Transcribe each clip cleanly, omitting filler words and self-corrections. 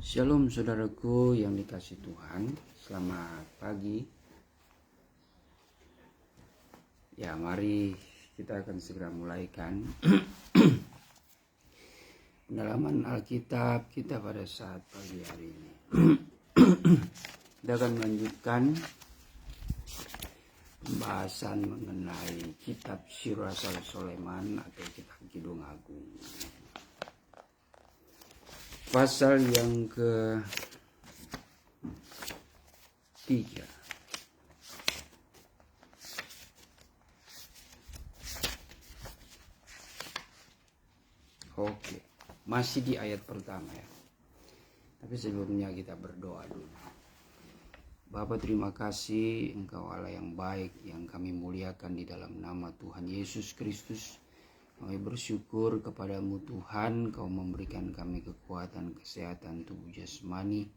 Shalom saudaraku yang dikasihi Tuhan, selamat pagi. Ya, mari kita akan segera mulaikan pendalaman Alkitab kita pada saat pagi hari ini. Kita akan melanjutkan pembahasan mengenai kitab Sirah Soleman atau kitab Kidung Agung. Pasal yang ke-3. Oke, masih di ayat pertama ya. Tapi sebelumnya kita berdoa dulu. Bapa, terima kasih Engkau Allah yang baik, yang kami muliakan di dalam nama Tuhan Yesus Kristus. Kami bersyukur kepadamu Tuhan, Kau memberikan kami kekuatan, kesehatan tubuh jasmani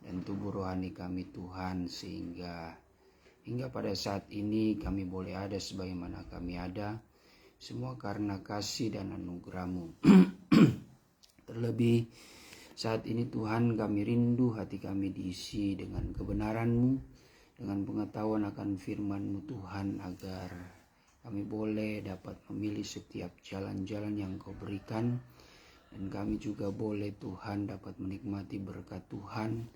dan tubuh rohani kami Tuhan, sehingga hingga pada saat ini kami boleh ada sebagaimana kami ada, semua karena kasih dan anugerah-Mu. Terlebih saat ini Tuhan, kami rindu hati kami diisi dengan kebenaran-Mu, dengan pengetahuan akan firman-Mu Tuhan, agar kami boleh dapat memilih setiap jalan-jalan yang Kau berikan, dan kami juga boleh Tuhan dapat menikmati berkat Tuhan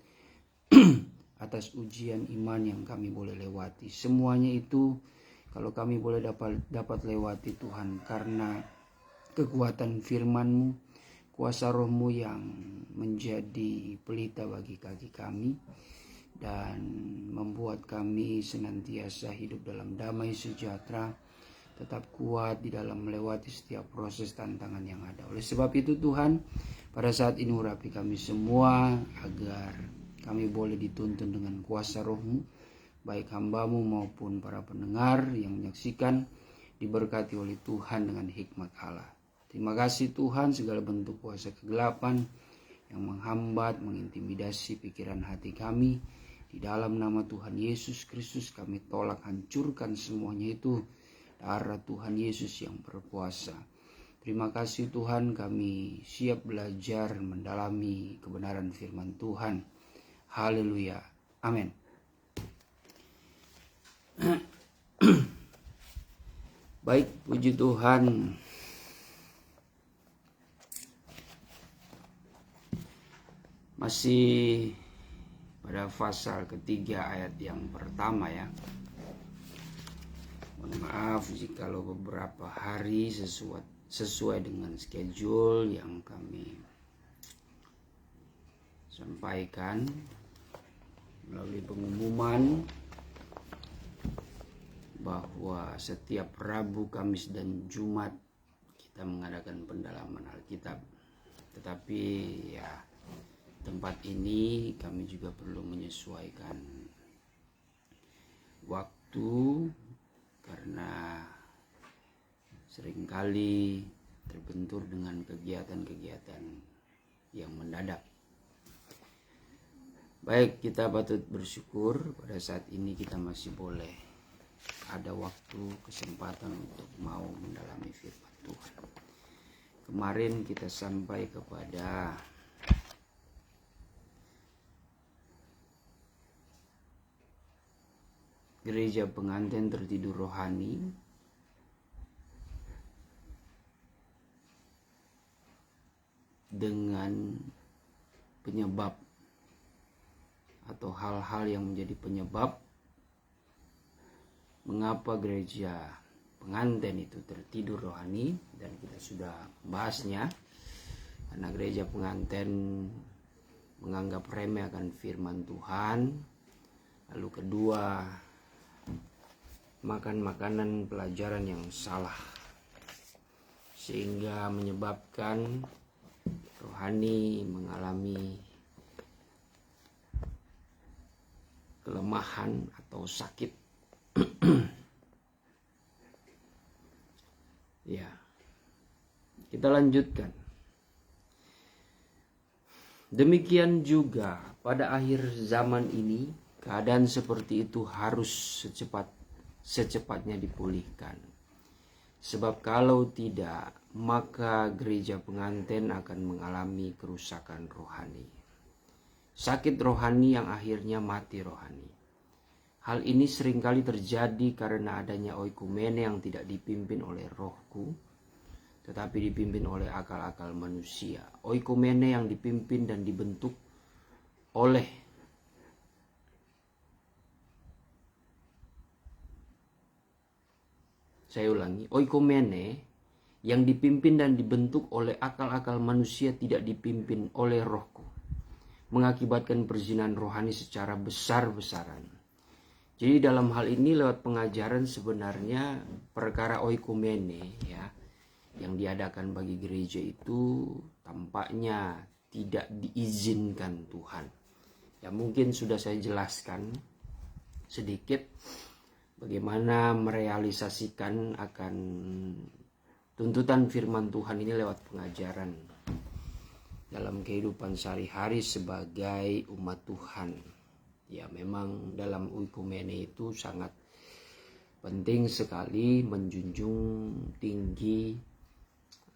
atas ujian iman yang kami boleh lewati. Semuanya itu kalau kami boleh dapat lewati Tuhan, karena kekuatan firman-Mu, kuasa Roh-Mu yang menjadi pelita bagi kaki kami dan membuat kami senantiasa hidup dalam damai sejahtera, tetap kuat di dalam melewati setiap proses tantangan yang ada. Oleh sebab itu Tuhan, pada saat ini urapi kami semua agar kami boleh dituntun dengan kuasa Roh-Mu, baik hamba-Mu maupun para pendengar yang menyaksikan, diberkati oleh Tuhan dengan hikmat Allah. Terima kasih Tuhan, segala bentuk kuasa kegelapan yang menghambat, mengintimidasi pikiran hati kami, di dalam nama Tuhan Yesus Kristus kami tolak, hancurkan semuanya itu. Darah Tuhan Yesus yang berkuasa. Terima kasih Tuhan, kami siap belajar mendalami kebenaran firman Tuhan. Haleluya. Amin. Baik, puji Tuhan. Masih pada pasal ketiga ayat yang pertama ya. Maaf jikalau beberapa hari sesuai dengan schedule yang kami sampaikan melalui pengumuman bahwa setiap Rabu, Kamis, dan Jumat kita mengadakan pendalaman Alkitab. Tetapi ya, tempat ini kami juga perlu menyesuaikan waktu, karena seringkali terbentur dengan kegiatan-kegiatan yang mendadak. Baik, kita patut bersyukur pada saat ini kita masih boleh ada waktu, kesempatan untuk mau mendalami firman Tuhan. Kemarin kita sampai kepada gereja pengantin tertidur rohani dengan penyebab atau hal-hal yang menjadi penyebab mengapa gereja pengantin itu tertidur rohani, dan kita sudah membahasnya. Karena gereja pengantin menganggap remeh akan firman Tuhan. Lalu kedua, makan makanan pelajaran yang salah, sehingga menyebabkan rohani mengalami kelemahan atau sakit. Ya, kita lanjutkan. Demikian juga pada akhir zaman ini, keadaan seperti itu harus secepatnya dipulihkan. Sebab kalau tidak, maka gereja pengantin akan mengalami kerusakan rohani. sakit rohani yang akhirnya mati rohani. Hal ini seringkali terjadi karena adanya oikumene yang tidak dipimpin oleh rohku, tetapi dipimpin oleh akal-akal manusia. Oikumene yang dipimpin dan dibentuk oleh oikumene yang dipimpin dan dibentuk oleh akal-akal manusia tidak dipimpin oleh rohku, mengakibatkan perzinahan rohani secara besar-besaran. Jadi dalam hal ini lewat pengajaran sebenarnya perkara oikumene ya yang diadakan bagi gereja itu tampaknya tidak diizinkan Tuhan. Ya mungkin sudah saya jelaskan sedikit bagaimana merealisasikan akan tuntutan firman Tuhan ini lewat pengajaran dalam kehidupan sehari-hari sebagai umat Tuhan. Ya memang dalam oikumene itu sangat penting sekali menjunjung tinggi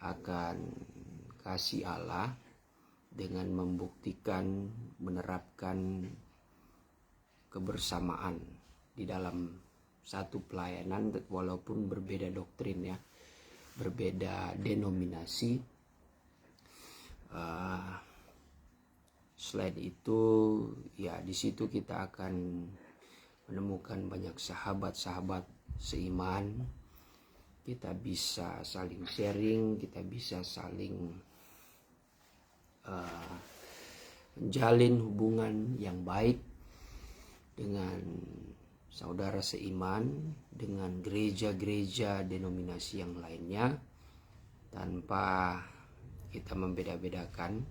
akan kasih Allah dengan membuktikan, menerapkan kebersamaan di dalam satu pelayanan walaupun berbeda doktrin ya, berbeda denominasi. Selain itu ya di situ kita akan menemukan banyak sahabat-sahabat seiman. Kita bisa saling sharing, kita bisa saling menjalin hubungan yang baik dengan saudara seiman, dengan gereja-gereja denominasi yang lainnya tanpa kita membeda-bedakan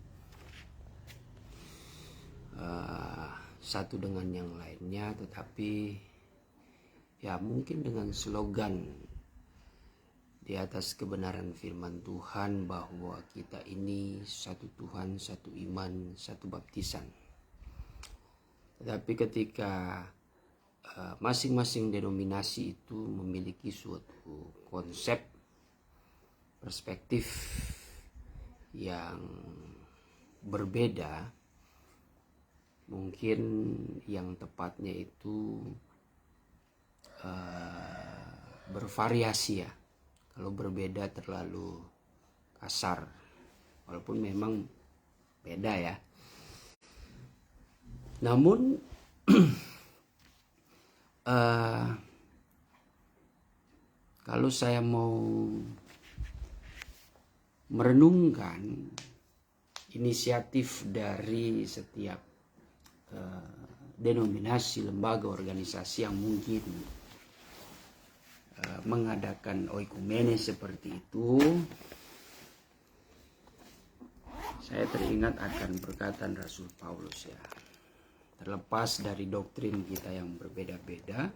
satu dengan yang lainnya, tetapi ya mungkin dengan slogan di atas kebenaran firman Tuhan bahwa kita ini satu Tuhan, satu iman, satu baptisan. Tetapi ketika masing-masing denominasi itu memiliki suatu konsep perspektif yang berbeda, mungkin yang tepatnya itu bervariasi ya. Kalau berbeda terlalu kasar, walaupun memang beda ya. Namun kalau saya mau merenungkan inisiatif dari setiap denominasi, lembaga, organisasi yang mungkin mengadakan oikumene seperti itu, saya teringat akan perkataan Rasul Paulus ya. Terlepas dari doktrin kita yang berbeda-beda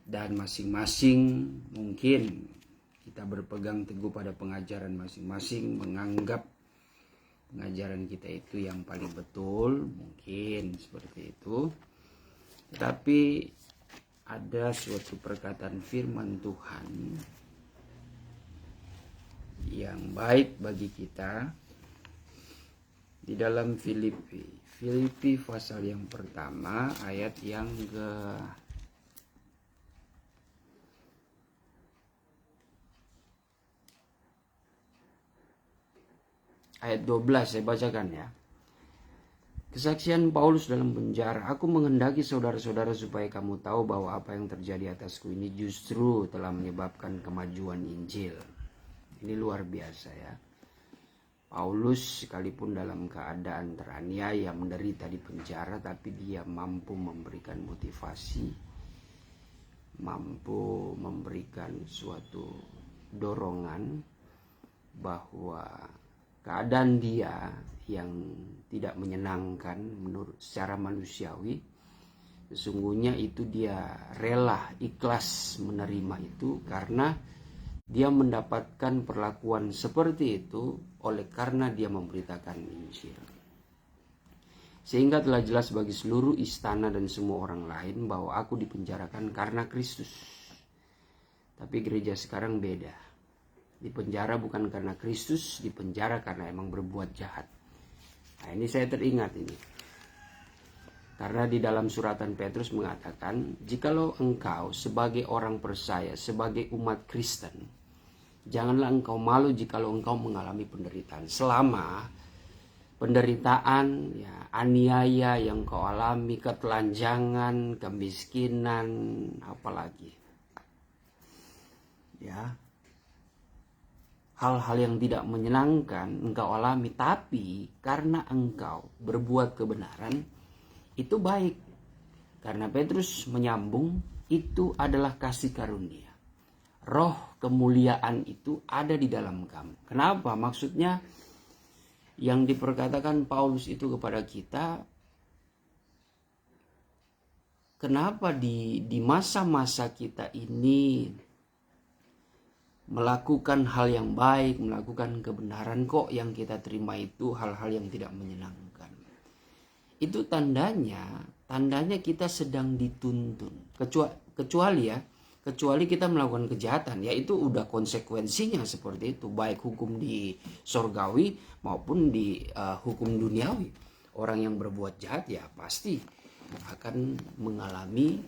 dan masing-masing mungkin kita berpegang teguh pada pengajaran masing-masing, menganggap pengajaran kita itu yang paling betul, mungkin seperti itu. Tetapi ada suatu perkataan firman Tuhan yang baik bagi kita di dalam Filipi pasal yang pertama ayat yang ayat 12 saya bacakan ya. Kesaksian Paulus dalam penjara. Aku menghendaki saudara-saudara supaya kamu tahu bahwa apa yang terjadi atasku ini justru telah menyebabkan kemajuan Injil. Ini luar biasa ya. Paulus sekalipun dalam keadaan teraniaya, menderita di penjara, tapi dia mampu memberikan motivasi, mampu memberikan suatu dorongan bahwa keadaan dia yang tidak menyenangkan menurut secara manusiawi, sesungguhnya itu dia rela, ikhlas menerima itu karena dia mendapatkan perlakuan seperti itu oleh karena dia memberitakan Injil. Sehingga telah jelas bagi seluruh istana dan semua orang lain bahwa aku dipenjarakan karena Kristus. Tapi gereja sekarang beda. Dipenjara bukan karena Kristus, dipenjara karena emang berbuat jahat. Nah, ini saya teringat ini. Karena di dalam suratan Petrus mengatakan, jikalau engkau sebagai orang percaya, sebagai umat Kristen, janganlah engkau malu jikalau engkau mengalami penderitaan. Selama penderitaan, ya, aniaya yang kau alami, ketelanjangan, kemiskinan, apalagi, ya, hal-hal yang tidak menyenangkan engkau alami, tapi karena engkau berbuat kebenaran, itu baik. Karena Petrus menyambung, itu adalah kasih karunia. Roh kemuliaan itu ada di dalam kamu. Kenapa? Maksudnya yang diperkatakan Paulus itu kepada kita, kenapa di masa-masa kita ini melakukan hal yang baik, melakukan kebenaran, kok yang kita terima itu hal-hal yang tidak menyenangkan. Itu tandanya kita sedang dituntun. Kecuali kita melakukan kejahatan, ya itu udah konsekuensinya seperti itu, baik hukum di sorgawi maupun di hukum duniawi. Orang yang berbuat jahat ya pasti akan mengalami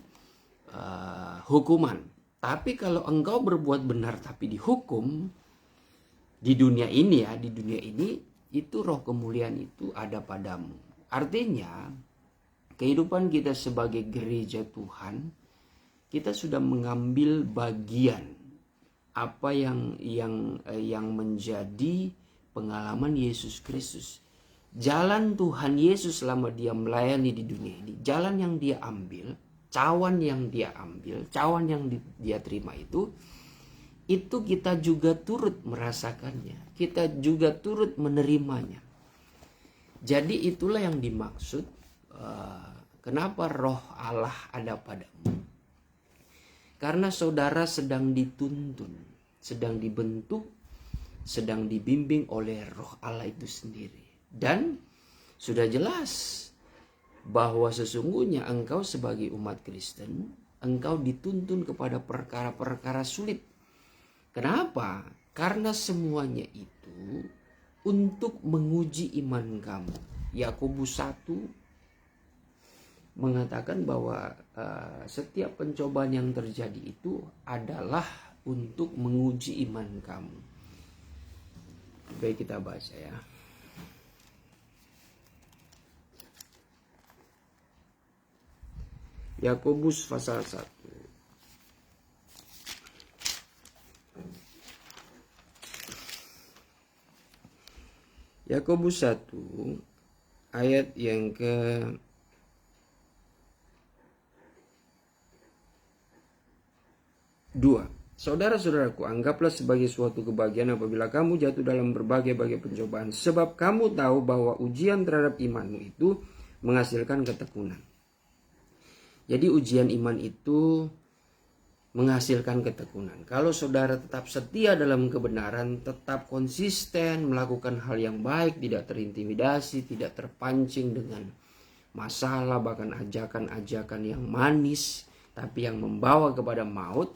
hukuman. Tapi kalau engkau berbuat benar tapi dihukum di dunia ini, ya, di dunia ini, itu roh kemuliaan itu ada padamu. Artinya kehidupan kita sebagai gereja Tuhan, kita sudah mengambil bagian apa yang menjadi pengalaman Yesus Kristus. Jalan Tuhan Yesus selama dia melayani di dunia ini, jalan yang dia ambil, cawan yang dia ambil, cawan yang dia terima itu kita juga turut merasakannya, kita juga turut menerimanya. Jadi itulah yang dimaksud kenapa roh Allah ada padamu. Karena saudara sedang dituntun, sedang dibentuk, sedang dibimbing oleh roh Allah itu sendiri. Dan sudah jelas bahwa sesungguhnya engkau sebagai umat Kristen, engkau dituntun kepada perkara-perkara sulit. Kenapa? Karena semuanya itu untuk menguji iman kamu. Yakobus 1 mengatakan bahwa setiap pencobaan yang terjadi itu adalah untuk menguji iman kamu. Baik, kita baca ya. Yakobus pasal 1. Yakobus 1 ayat yang ke 2. Saudara-saudaraku, anggaplah sebagai suatu kebahagiaan apabila kamu jatuh dalam berbagai-bagai pencobaan, sebab kamu tahu bahwa ujian terhadap imanmu itu menghasilkan ketekunan. Jadi ujian iman itu menghasilkan ketekunan. Kalau saudara tetap setia dalam kebenaran, tetap konsisten melakukan hal yang baik, tidak terintimidasi, tidak terpancing dengan masalah, bahkan ajakan-ajakan yang manis, tapi yang membawa kepada maut,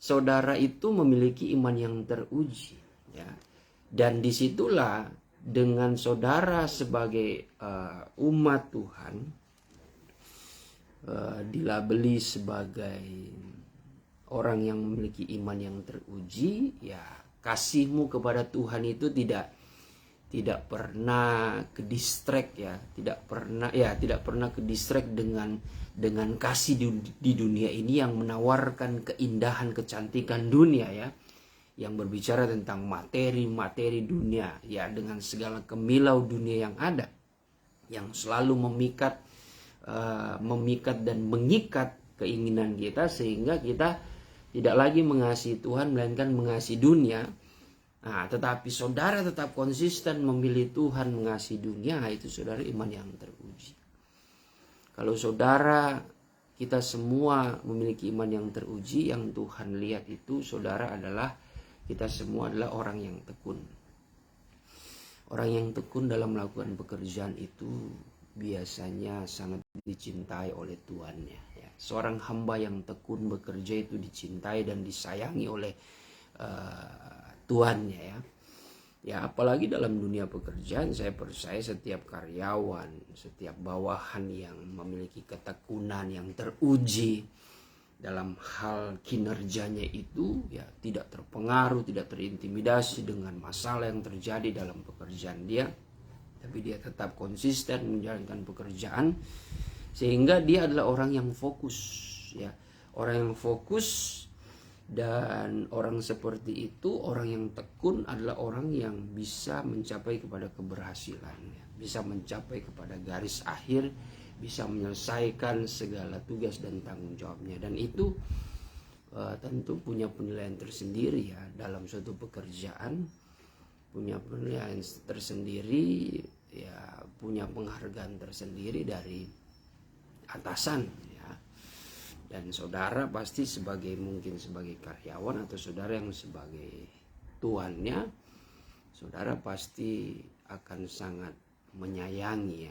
saudara itu memiliki iman yang teruji. Ya. Dan disitulah dengan saudara sebagai umat Tuhan, dilabeli sebagai orang yang memiliki iman yang teruji, ya kasihmu kepada Tuhan itu tidak pernah ke-distract, ya, tidak pernah ke-distract dengan kasih di dunia ini yang menawarkan keindahan, kecantikan dunia, ya, yang berbicara tentang materi dunia, ya, dengan segala kemilau dunia yang ada, yang selalu memikat dan mengikat keinginan kita, sehingga kita tidak lagi mengasihi Tuhan melainkan mengasihi dunia. Nah, tetapi saudara tetap konsisten memilih Tuhan, mengasihi dunia, itu saudara iman yang teruji. Kalau saudara, kita semua memiliki iman yang teruji, yang Tuhan lihat itu saudara adalah, kita semua adalah orang yang tekun. Orang yang tekun dalam melakukan pekerjaan itu biasanya sangat dicintai oleh tuannya. Ya. Seorang hamba yang tekun bekerja itu dicintai dan disayangi oleh tuannya, ya. Ya, apalagi dalam dunia pekerjaan, saya percaya setiap karyawan, setiap bawahan yang memiliki ketekunan yang teruji dalam hal kinerjanya itu, ya tidak terpengaruh, tidak terintimidasi dengan masalah yang terjadi dalam pekerjaan dia, tapi dia tetap konsisten menjalankan pekerjaan, sehingga dia adalah orang yang fokus, ya, orang yang fokus. Dan orang seperti itu, orang yang tekun adalah orang yang bisa mencapai kepada keberhasilan, bisa mencapai kepada garis akhir, bisa menyelesaikan segala tugas dan tanggung jawabnya. Dan itu tentu punya penilaian tersendiri ya dalam suatu pekerjaan, punya penilaian tersendiri, ya punya penghargaan tersendiri dari atasan. Dan saudara pasti mungkin sebagai karyawan atau saudara yang sebagai tuannya, saudara pasti akan sangat menyayangi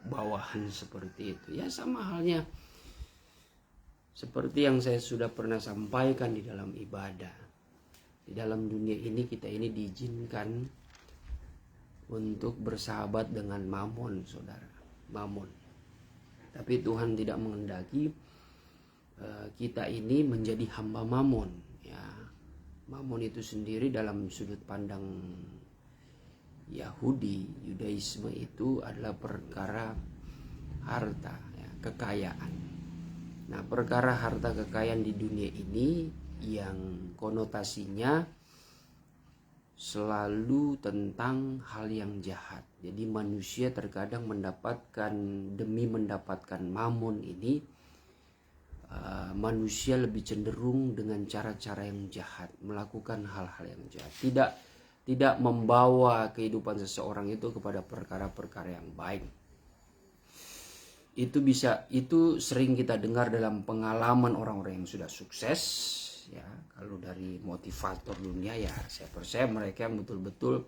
bawahan seperti itu. Ya sama halnya seperti yang saya sudah pernah sampaikan di dalam ibadah. Di dalam dunia ini kita ini diizinkan untuk bersahabat dengan mamon, saudara. Mamon. Tapi Tuhan tidak menghendaki kita ini menjadi hamba mamon. Ya, mamon itu sendiri dalam sudut pandang Yudaisme itu adalah perkara harta, ya, kekayaan. Nah, perkara harta kekayaan di dunia ini yang konotasinya selalu tentang hal yang jahat. Jadi manusia terkadang demi mendapatkan mamon ini, manusia lebih cenderung dengan cara-cara yang jahat, melakukan hal-hal yang jahat. Tidak membawa kehidupan seseorang itu kepada perkara-perkara yang baik. Itu sering kita dengar dalam pengalaman orang-orang yang sudah sukses. Ya, kalau dari motivator dunia, ya saya percaya mereka yang betul-betul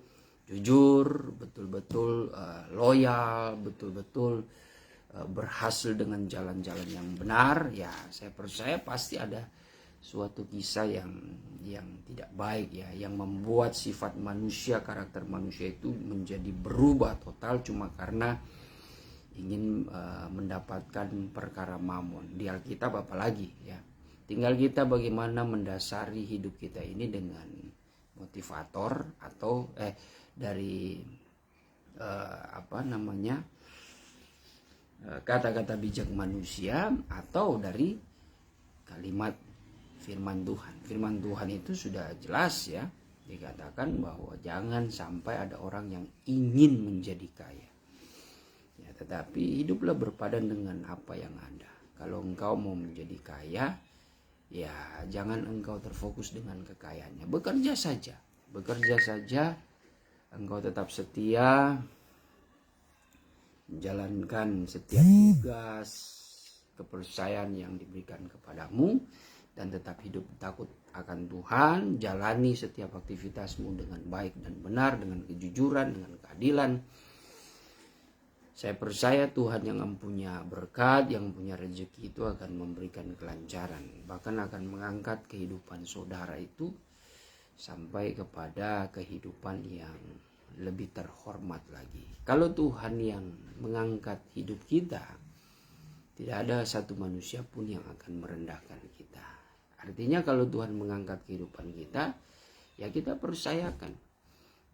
jujur, betul-betul loyal, betul-betul berhasil dengan jalan-jalan yang benar. Ya saya percaya pasti ada suatu kisah yang tidak baik, ya, yang membuat sifat manusia, karakter manusia itu menjadi berubah total cuma karena ingin mendapatkan perkara mamon. Di Alkitab apalagi, ya. Tinggal kita bagaimana mendasari hidup kita ini dengan motivator atau dari kata-kata bijak manusia atau dari kalimat firman Tuhan. Firman Tuhan itu sudah jelas, ya, dikatakan bahwa jangan sampai ada orang yang ingin menjadi kaya, ya, tetapi hiduplah berpadan dengan apa yang ada. Kalau engkau mau menjadi kaya, ya jangan engkau terfokus dengan kekayaannya. Bekerja saja, engkau tetap setia, menjalankan setiap tugas, kepercayaan yang diberikan kepadamu, dan tetap hidup takut akan Tuhan. Jalani setiap aktivitasmu dengan baik dan benar, dengan kejujuran, dengan keadilan. Saya percaya Tuhan yang mempunyai berkat, yang punya rezeki itu akan memberikan kelancaran. Bahkan akan mengangkat kehidupan saudara itu sampai kepada kehidupan yang lebih terhormat lagi. Kalau Tuhan yang mengangkat hidup kita, tidak ada satu manusia pun yang akan merendahkan kita. Artinya kalau Tuhan mengangkat kehidupan kita, ya kita percayakan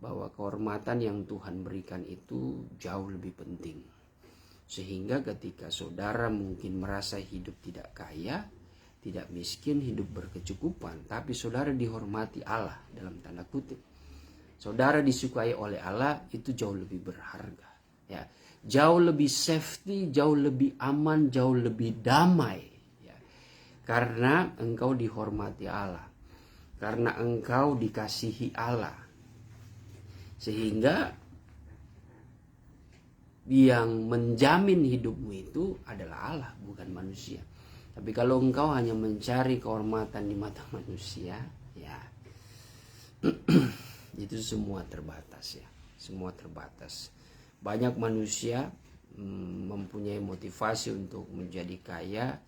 bahwa kehormatan yang Tuhan berikan itu jauh lebih penting. Sehingga ketika saudara mungkin merasa hidup tidak kaya, tidak miskin, hidup berkecukupan, tapi saudara dihormati Allah dalam tanda kutip, saudara disukai oleh Allah, itu jauh lebih berharga, ya. Jauh lebih safety, jauh lebih aman, jauh lebih damai, ya. Karena engkau dihormati Allah, karena engkau dikasihi Allah. Sehingga yang menjamin hidupmu itu adalah Allah, bukan manusia. Tapi kalau engkau hanya mencari kehormatan di mata manusia, ya itu semua terbatas, ya. Semua terbatas. Banyak manusia mempunyai motivasi untuk menjadi kaya,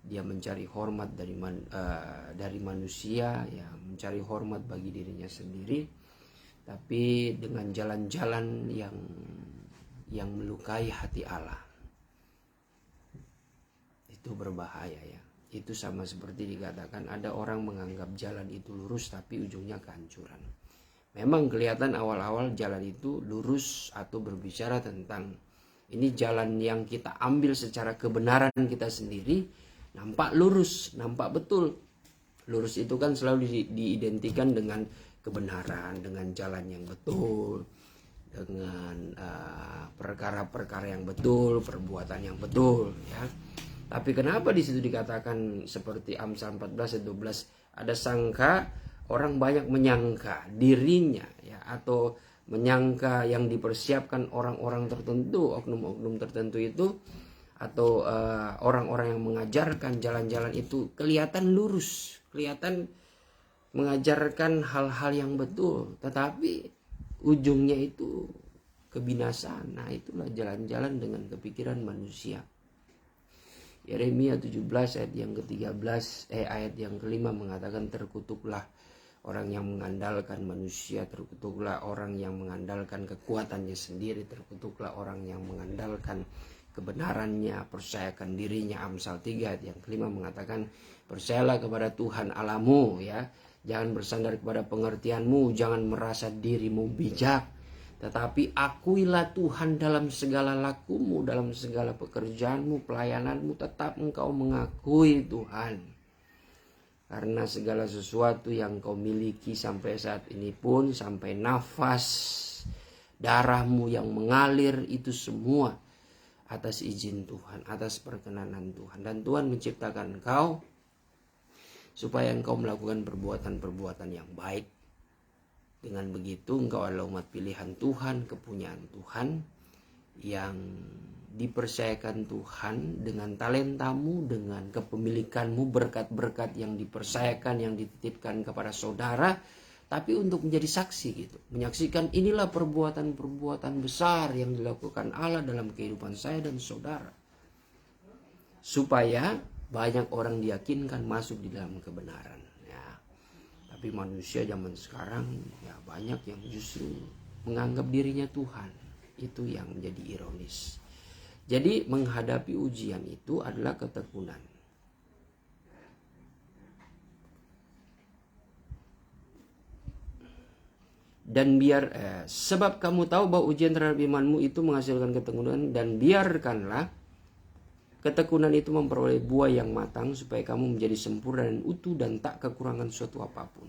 dia mencari hormat dari manusia, ya, mencari hormat bagi dirinya sendiri, tapi dengan jalan-jalan yang melukai hati Allah. Itu berbahaya, ya. Itu sama seperti dikatakan ada orang menganggap jalan itu lurus tapi ujungnya kehancuran. Memang kelihatan awal-awal jalan itu lurus atau berbicara tentang ini jalan yang kita ambil secara kebenaran kita sendiri, nampak lurus, nampak betul. Lurus itu kan selalu diidentikan dengan kebenaran, dengan jalan yang betul, dengan perkara-perkara yang betul, perbuatan yang betul, ya. Tapi kenapa di situ dikatakan seperti Amsal 14 ayat 12, ada sangka, orang banyak menyangka dirinya, ya, atau menyangka yang dipersiapkan orang-orang tertentu, oknum-oknum tertentu itu, atau orang-orang yang mengajarkan jalan-jalan itu kelihatan lurus, kelihatan mengajarkan hal-hal yang betul, tetapi ujungnya itu kebinasaan. Nah, itulah jalan-jalan dengan kepikiran manusia. Yeremia 17 ayat yang ke-13 ayat yang ke-5 mengatakan, terkutuklah orang yang mengandalkan manusia, terkutuklah orang yang mengandalkan kekuatannya sendiri, terkutuklah orang yang mengandalkan kebenarannya, percayakan dirinya. Amsal 3 ayat yang ke-5 mengatakan, percayalah kepada Tuhan Allahmu, ya. Jangan bersandar kepada pengertianmu, jangan merasa dirimu bijak, tetapi akuilah Tuhan dalam segala lakumu, dalam segala pekerjaanmu, pelayananmu, tetap engkau mengakui Tuhan. Karena segala sesuatu yang kau miliki sampai saat ini pun, sampai nafas darahmu yang mengalir, itu semua atas izin Tuhan, atas perkenanan Tuhan. Dan Tuhan menciptakan engkau supaya engkau melakukan perbuatan-perbuatan yang baik. Dengan begitu engkau adalah umat pilihan Tuhan, kepunyaan Tuhan, yang dipercayakan Tuhan dengan talentamu, dengan kepemilikanmu, berkat-berkat yang dipercayakan, yang dititipkan kepada saudara, tapi untuk menjadi saksi gitu. Menyaksikan inilah perbuatan-perbuatan besar yang dilakukan Allah dalam kehidupan saya dan saudara. Supaya banyak orang diyakinkan masuk di dalam kebenaran. Tapi manusia zaman sekarang, ya, banyak yang justru menganggap dirinya Tuhan. Itu yang menjadi ironis. Jadi menghadapi ujian itu adalah ketekunan. Dan sebab kamu tahu bahwa ujian terhadap imanmu itu menghasilkan ketekunan, dan biarkanlah ketekunan itu memperoleh buah yang matang, supaya kamu menjadi sempurna dan utuh dan tak kekurangan suatu apapun.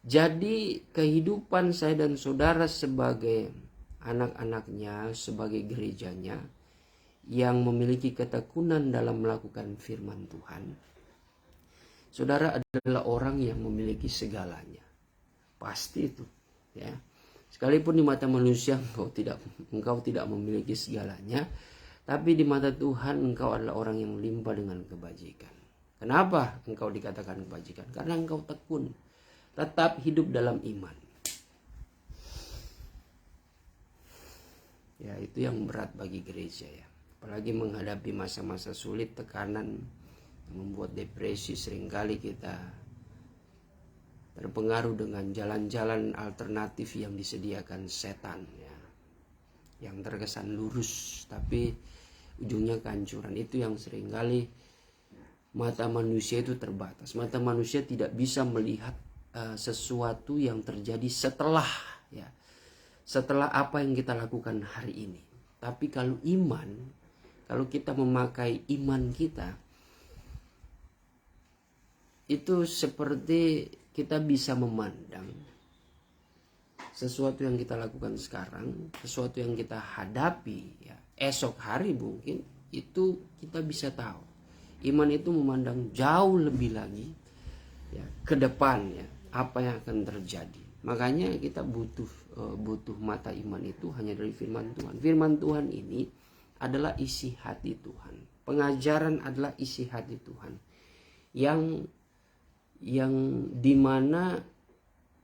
Jadi kehidupan saya dan saudara sebagai anak-anaknya, sebagai gerejanya yang memiliki ketekunan dalam melakukan firman Tuhan, saudara adalah orang yang memiliki segalanya. Pasti itu, ya. Sekalipun di mata manusia engkau tidak memiliki segalanya, tapi di mata Tuhan engkau adalah orang yang limpah dengan kebajikan. Kenapa engkau dikatakan kebajikan? Karena engkau tekun, tetap hidup dalam iman. Ya, itu yang berat bagi gereja, ya. Apalagi menghadapi masa-masa sulit, tekanan, membuat depresi. Seringkali kita terpengaruh dengan jalan-jalan alternatif yang disediakan setan, ya, yang terkesan lurus tapi ujungnya kehancuran. Itu yang seringkali mata manusia itu terbatas. Mata manusia tidak bisa melihat sesuatu yang terjadi setelah apa yang kita lakukan hari ini. Tapi kalau iman, kalau kita memakai iman kita, itu seperti kita bisa memandang sesuatu yang kita lakukan sekarang, sesuatu yang kita hadapi, ya, esok hari mungkin, itu kita bisa tahu. Iman itu memandang jauh lebih lagi, ya, ke depan, ya, apa yang akan terjadi. Makanya kita butuh mata iman itu hanya dari firman Tuhan. Firman Tuhan ini adalah isi hati Tuhan. Pengajaran adalah isi hati Tuhan. Yang dimana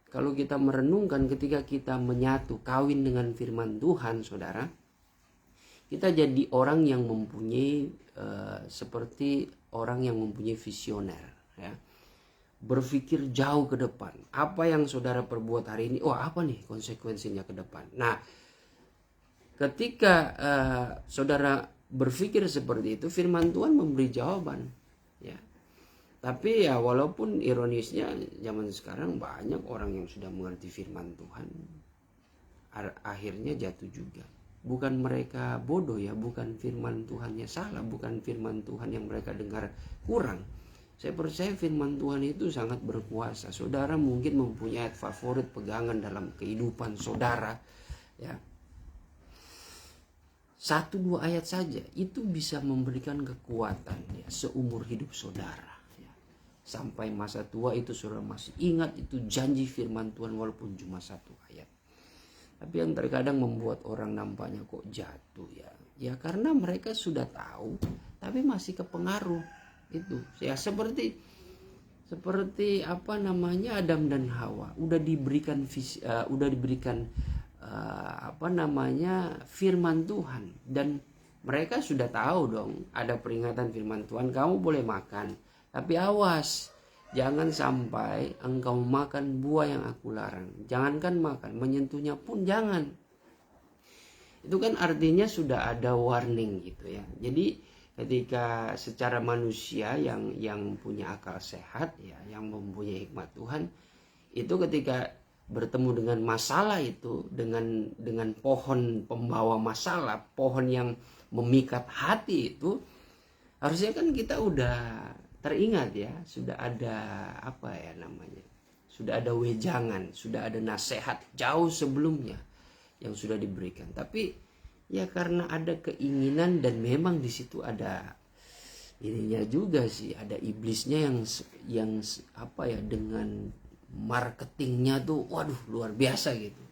kalau kita merenungkan ketika kita menyatu kawin dengan firman Tuhan, saudara, kita jadi orang yang mempunyai seperti orang yang mempunyai visioner, ya. Berpikir jauh ke depan. Apa yang saudara perbuat hari ini, apa nih konsekuensinya ke depan. Nah, ketika saudara berpikir seperti itu, firman Tuhan memberi jawaban, ya. Tapi ya walaupun ironisnya zaman sekarang banyak orang yang sudah mengerti firman Tuhan, akhirnya jatuh juga. Bukan mereka bodoh ya, bukan firman Tuhannya salah, bukan firman Tuhan yang mereka dengar kurang. Saya percaya firman Tuhan itu sangat berkuasa. Saudara mungkin mempunyai ayat favorit pegangan dalam kehidupan saudara, ya. 1-2 ayat saja itu bisa memberikan kekuatan, ya, seumur hidup saudara, ya. Sampai masa tua itu saudara masih ingat itu janji firman Tuhan walaupun cuma 1 ayat. Tapi yang terkadang membuat orang nampaknya kok jatuh, ya. Ya karena mereka sudah tahu tapi masih kepengaruh itu. Ya seperti Adam dan Hawa udah diberikan firman Tuhan, dan mereka sudah tahu dong ada peringatan firman Tuhan, kamu boleh makan tapi awas jangan sampai engkau makan buah yang aku larang. Jangankan makan, menyentuhnya pun jangan. Itu kan artinya sudah ada warning gitu ya. Jadi ketika secara manusia yang punya akal sehat, ya, yang mempunyai hikmat Tuhan, itu ketika bertemu dengan masalah itu, dengan pohon pembawa masalah, pohon yang memikat hati itu, harusnya kan kita udah teringat ya, sudah ada sudah ada wejangan, sudah ada nasihat jauh sebelumnya yang sudah diberikan. Tapi ya karena ada keinginan, dan memang di situ ada ininya juga sih, ada iblisnya yang dengan marketingnya tuh waduh luar biasa gitu.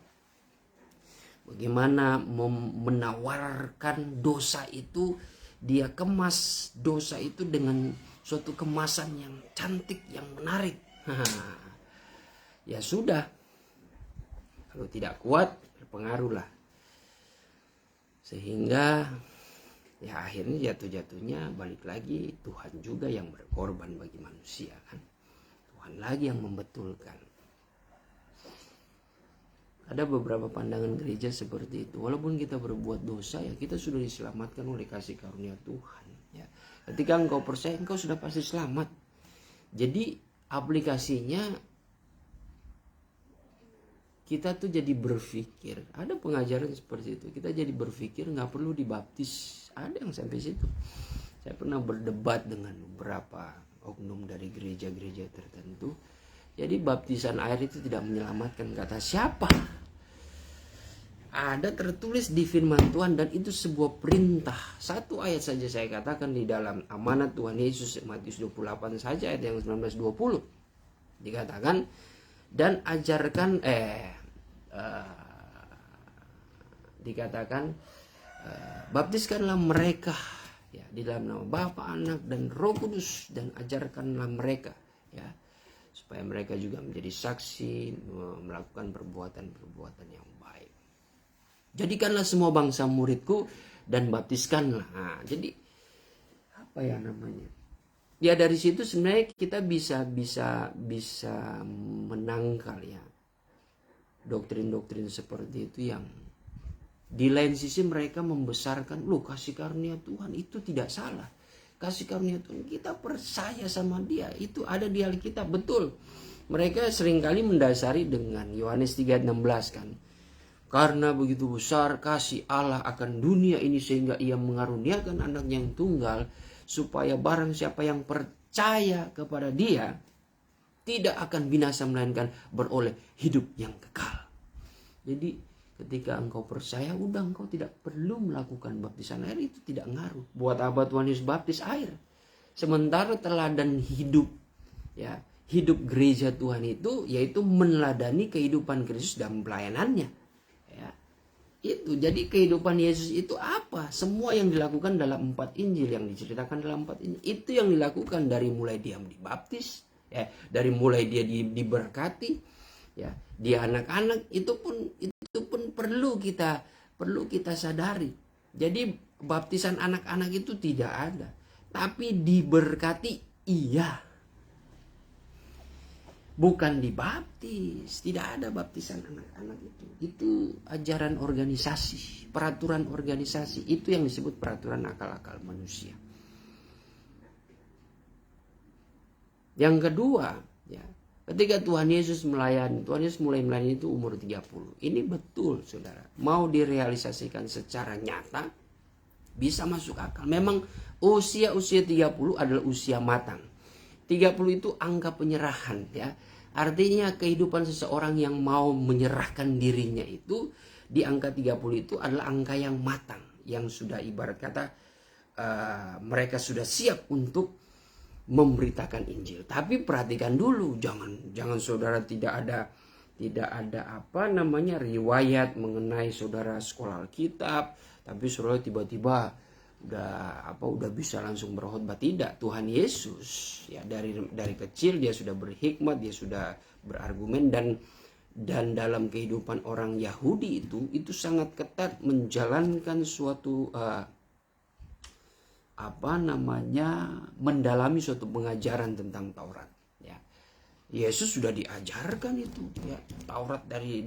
Bagaimana menawarkan dosa itu, dia kemas dosa itu dengan suatu kemasan yang cantik, yang menarik. Ya sudah, kalau tidak kuat berpengaruh lah, sehingga ya akhirnya jatuh-jatuhnya balik lagi Tuhan juga yang berkorban bagi manusia kan. Tuhan lagi yang membetulkan. Ada beberapa pandangan gereja seperti itu. Walaupun kita berbuat dosa, ya kita sudah diselamatkan oleh kasih karunia Tuhan. Ya. Ketika engkau percaya, engkau sudah pasti selamat. Jadi aplikasinya kita tuh jadi berpikir. Ada pengajaran seperti itu. Kita jadi berpikir nggak perlu dibaptis. Ada yang sampai situ. Saya pernah berdebat dengan beberapa oknum dari gereja-gereja tertentu. Jadi baptisan air itu tidak menyelamatkan. Kata siapa? Ada tertulis di firman Tuhan, dan itu sebuah perintah. 1 ayat saja saya katakan di dalam amanat Tuhan Yesus, Matius 28 saja ayat yang 19-20. Dikatakan, dan ajarkan baptiskanlah mereka, ya, di dalam nama Bapa, Anak, dan Roh Kudus, dan ajarkanlah mereka, ya, supaya mereka juga menjadi saksi melakukan perbuatan-perbuatan yang baik. Jadikanlah semua bangsa muridku dan baptiskanlah. Nah, jadi ya dari situ sebenarnya kita bisa menangkal ya doktrin-doktrin seperti itu, yang di lain sisi mereka membesarkan, kasih karunia Tuhan itu tidak salah. Kasih karunia Tuhan, kita percaya sama dia, itu ada di Alkitab, betul. Mereka seringkali mendasari dengan Yohanes 3:16 kan. Karena begitu besar kasih Allah akan dunia ini sehingga ia mengaruniakan anaknya yang tunggal, supaya barang siapa yang percaya kepada dia tidak akan binasa, melainkan beroleh hidup yang kekal. Jadi ketika engkau percaya, udah engkau tidak perlu melakukan baptisan air, itu tidak ngaruh. Buat apa Tuhan Yesus baptis air? Sementara teladan hidup, ya, hidup gereja Tuhan itu yaitu meneladani kehidupan Kristus dalam pelayanannya. Ya, itu jadi kehidupan Yesus itu apa? Semua yang dilakukan dalam 4 Injil, yang diceritakan dalam 4 Injil, itu yang dilakukan dari mulai dia dibaptis, ya, dari mulai dia diberkati, ya, dia anak-anak, itu pun perlu kita sadari. Jadi baptisan anak-anak itu tidak ada. Tapi diberkati iya. Bukan dibaptis. Tidak ada baptisan anak-anak itu. Itu ajaran organisasi, peraturan organisasi. Itu yang disebut peraturan akal-akal manusia. Yang kedua, ya, ketika Tuhan Yesus melayani, Tuhan Yesus mulai melayani itu umur 30. Ini betul, saudara. Mau direalisasikan secara nyata, bisa masuk akal. Memang usia 30 adalah usia matang. 30 itu angka penyerahan, ya. Artinya kehidupan seseorang yang mau menyerahkan dirinya itu di angka 30 itu adalah angka yang matang, yang sudah ibarat kata mereka sudah siap untuk memberitakan Injil. Tapi perhatikan dulu, jangan saudara tidak ada riwayat mengenai saudara sekolah Alkitab, tapi saudara tiba-tiba udah bisa langsung berkhotbah. Tidak. Tuhan Yesus ya dari kecil dia sudah berhikmat, dia sudah berargumen, dan dalam kehidupan orang Yahudi itu sangat ketat menjalankan suatu mendalami suatu pengajaran tentang Taurat, ya. Yesus sudah diajarkan itu, ya, Taurat dari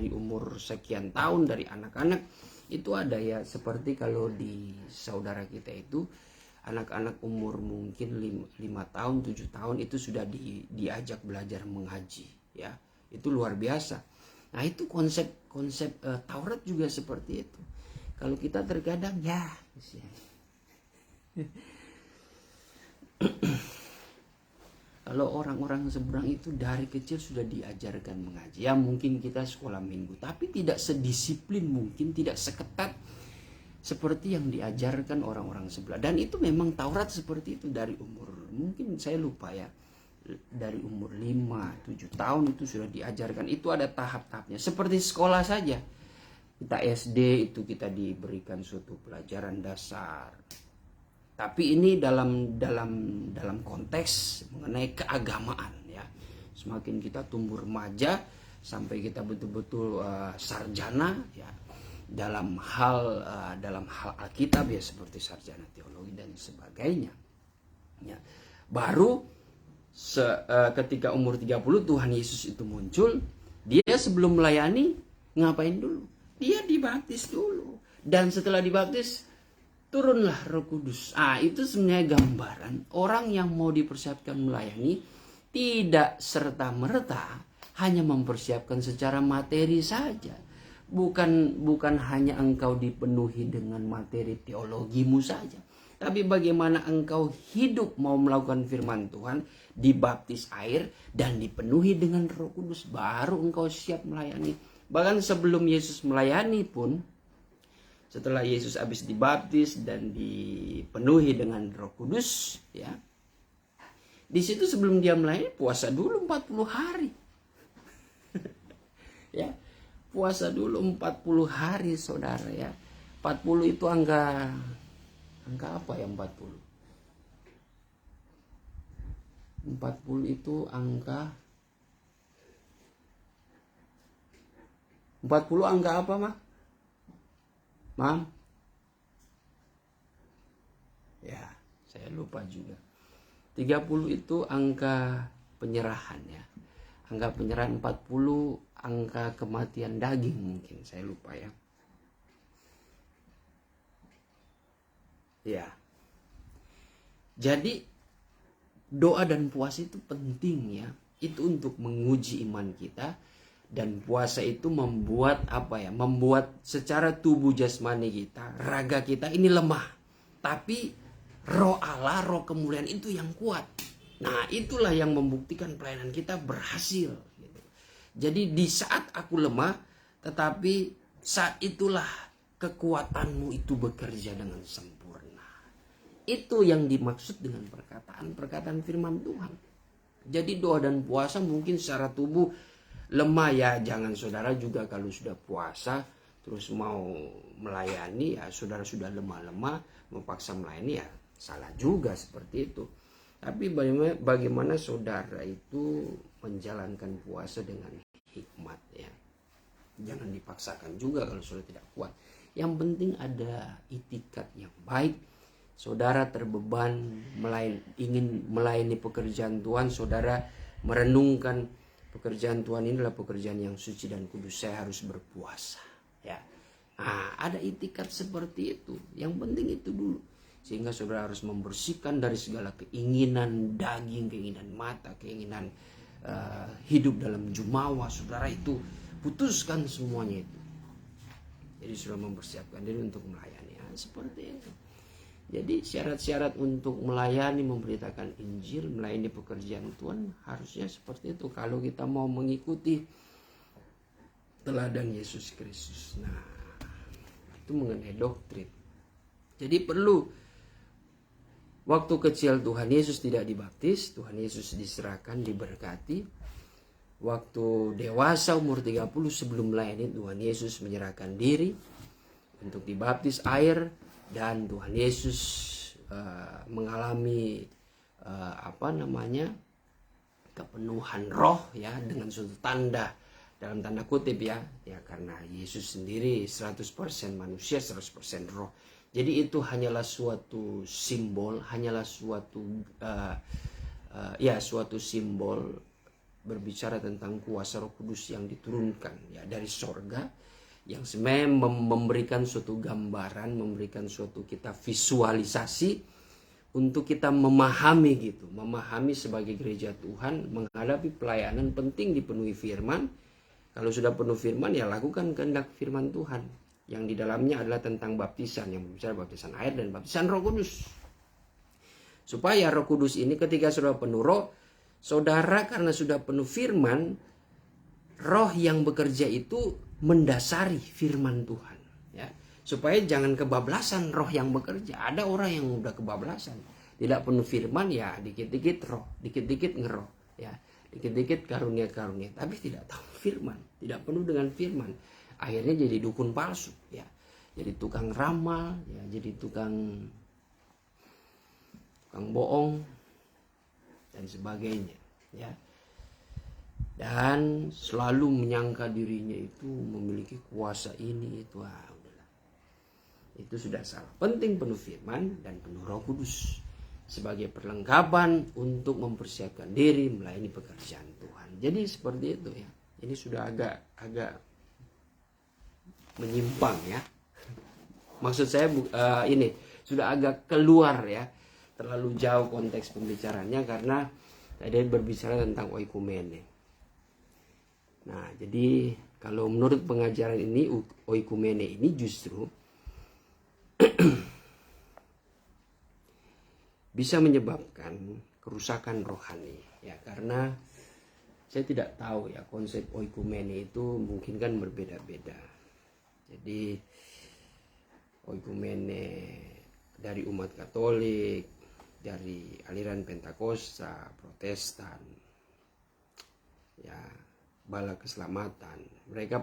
umur sekian tahun, dari anak-anak itu ada, ya. Seperti kalau di saudara kita itu anak-anak umur mungkin 5 tahun, 7 tahun itu sudah diajak belajar mengaji, ya. Itu luar biasa. Nah, itu konsep Taurat juga seperti itu. Kalau kita terkadang kalau orang-orang seberang itu dari kecil sudah diajarkan mengaji. Ya mungkin kita sekolah minggu, tapi tidak sedisiplin mungkin, tidak seketat seperti yang diajarkan orang-orang sebelah. Dan itu memang Taurat seperti itu dari umur, mungkin saya lupa ya, dari umur 5-7 tahun itu sudah diajarkan. Itu ada tahap-tahapnya. Seperti sekolah saja. Kita SD itu kita diberikan suatu pelajaran dasar. Tapi ini dalam konteks mengenai keagamaan, ya. Semakin kita tumbuh remaja sampai kita betul-betul sarjana, ya, dalam hal Alkitab, ya, seperti sarjana teologi dan sebagainya. Ya. Baru ketika umur 30 Tuhan Yesus itu muncul, dia sebelum melayani ngapain dulu? Dia dibaptis dulu. Dan setelah dibaptis turunlah Roh Kudus. Itu sebenarnya gambaran orang yang mau dipersiapkan melayani tidak serta-merta hanya mempersiapkan secara materi saja. Bukan hanya engkau dipenuhi dengan materi teologimu saja, tapi bagaimana engkau hidup mau melakukan firman Tuhan, dibaptis air dan dipenuhi dengan Roh Kudus, baru engkau siap melayani. Bahkan sebelum Yesus melayani pun, setelah Yesus habis dibaptis dan dipenuhi dengan Roh Kudus, ya, di situ sebelum dia melayani puasa dulu 40 hari. Ya, puasa dulu 40 hari, saudara, ya. 40 itu angka apa ya 40? 40 itu angka 40 angka apa, Mam? Ya, saya lupa juga. 30 itu angka penyerahan, ya. Angka penyerahan. 40 angka kematian daging mungkin, saya lupa, ya. Ya. Jadi doa dan puasa itu penting, ya. Itu untuk menguji iman kita. Dan puasa itu membuat membuat secara tubuh jasmani kita, raga kita ini lemah. Tapi roh Allah, roh kemuliaan itu yang kuat. Nah, itulah yang membuktikan pelayanan kita berhasil. Gitu. Jadi di saat aku lemah, tetapi saat itulah kekuatanmu itu bekerja dengan sempurna. Itu yang dimaksud dengan perkataan firman Tuhan. Jadi doa dan puasa mungkin secara tubuh lemah, ya. Jangan saudara juga kalau sudah puasa terus mau melayani, ya saudara sudah lemah-lemah memaksa melayani, ya salah juga seperti itu. Tapi bagaimana saudara itu menjalankan puasa dengan hikmat, ya. Jangan dipaksakan juga kalau sudah tidak kuat. Yang penting ada itikat yang baik. Saudara terbeban ingin melayani pekerjaan Tuhan, saudara merenungkan pekerjaan Tuhan ini adalah pekerjaan yang suci dan kudus, saya harus berpuasa. Ya, nah, ada itikat seperti itu. Yang penting itu dulu, sehingga saudara harus membersihkan dari segala keinginan daging, keinginan mata, keinginan hidup dalam jumawa. Saudara itu putuskan semuanya itu. Jadi sudah mempersiapkan diri untuk melayani. Seperti itu. Jadi syarat-syarat untuk melayani, memberitakan Injil, melayani pekerjaan Tuhan harusnya seperti itu. Kalau kita mau mengikuti teladan Yesus Kristus. Nah, itu mengenai doktrin. Jadi perlu, waktu kecil Tuhan Yesus tidak dibaptis, Tuhan Yesus diserahkan, diberkati. Waktu dewasa umur 30 sebelum melayani, Tuhan Yesus menyerahkan diri untuk dibaptis air, dan Tuhan Yesus mengalami kepenuhan roh, ya, dengan suatu tanda, dalam tanda kutip, ya karena Yesus sendiri 100% manusia, 100% roh. Jadi itu hanyalah suatu simbol, hanyalah suatu suatu simbol berbicara tentang kuasa Roh Kudus yang diturunkan, ya, dari sorga, yang sebenarnya memberikan suatu gambaran, memberikan suatu kita visualisasi untuk kita memahami gitu, memahami sebagai gereja Tuhan menghadapi pelayanan penting dipenuhi firman. Kalau sudah penuh firman, ya lakukan kehendak firman Tuhan, yang di dalamnya adalah tentang baptisan, yang berbicara baptisan air dan baptisan Roh Kudus. Supaya Roh Kudus ini ketika sudah penuh roh, saudara karena sudah penuh firman, roh yang bekerja itu mendasari firman Tuhan, ya, supaya jangan kebablasan roh yang bekerja. Ada orang yang udah kebablasan, tidak penuh firman, ya dikit-dikit roh, dikit-dikit ngeroh, ya, dikit-dikit karunia-karunia, tapi tidak tahu firman, tidak penuh dengan firman. Akhirnya jadi dukun palsu, ya, jadi tukang ramal, ya, jadi tukang bohong dan sebagainya, ya. Dan selalu menyangka dirinya itu memiliki kuasa ini itu, udahlah. Itu sudah salah. Penting penuh firman dan penuh Roh Kudus sebagai perlengkapan untuk mempersiapkan diri melayani pekerjaan Tuhan. Jadi seperti itu, ya. Ini sudah agak menyimpang, ya. Maksud saya ini sudah agak keluar, ya, terlalu jauh konteks pembicaranya, karena tadi berbicara tentang oikumene. Nah, jadi kalau menurut pengajaran ini, oikumene ini justru bisa menyebabkan kerusakan rohani, ya, karena saya tidak tahu, ya, konsep oikumene itu mungkin kan berbeda-beda. Jadi oikumene dari umat Katolik, dari aliran Pentakosta, Protestan, ya, Bala Keselamatan, mereka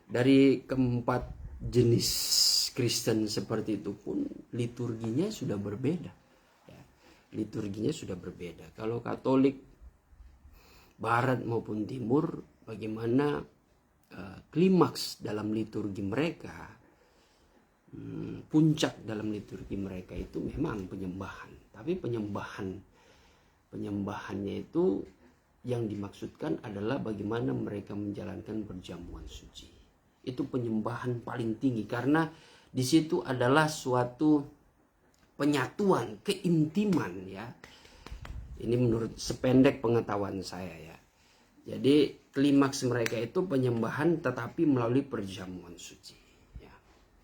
dari keempat jenis Kristen seperti itu pun liturginya sudah berbeda, ya. Liturginya sudah berbeda. Kalau Katolik Barat maupun Timur, bagaimana klimaks dalam liturgi mereka, puncak dalam liturgi mereka itu memang penyembahan. Tapi penyembahannya itu yang dimaksudkan adalah bagaimana mereka menjalankan perjamuan suci. Itu penyembahan paling tinggi, karena di situ adalah suatu penyatuan, keintiman, ya. Ini menurut sependek pengetahuan saya, ya. Jadi klimaks mereka itu penyembahan tetapi melalui perjamuan suci, ya.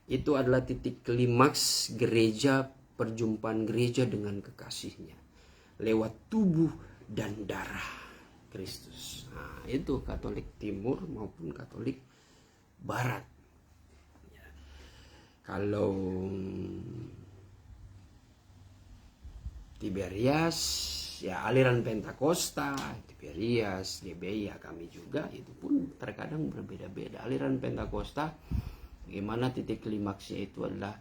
Itu adalah titik klimaks gereja, perjumpaan gereja dengan kekasihnya lewat tubuh dan darah Kristus. Nah, itu Katolik Timur maupun Katolik Barat, ya. Kalau Tiberias, ya, aliran Pentakosta, Tiberias, GBI, ya, kami juga, itu pun terkadang berbeda-beda. Aliran Pentakosta, bagaimana titik klimaksnya itu adalah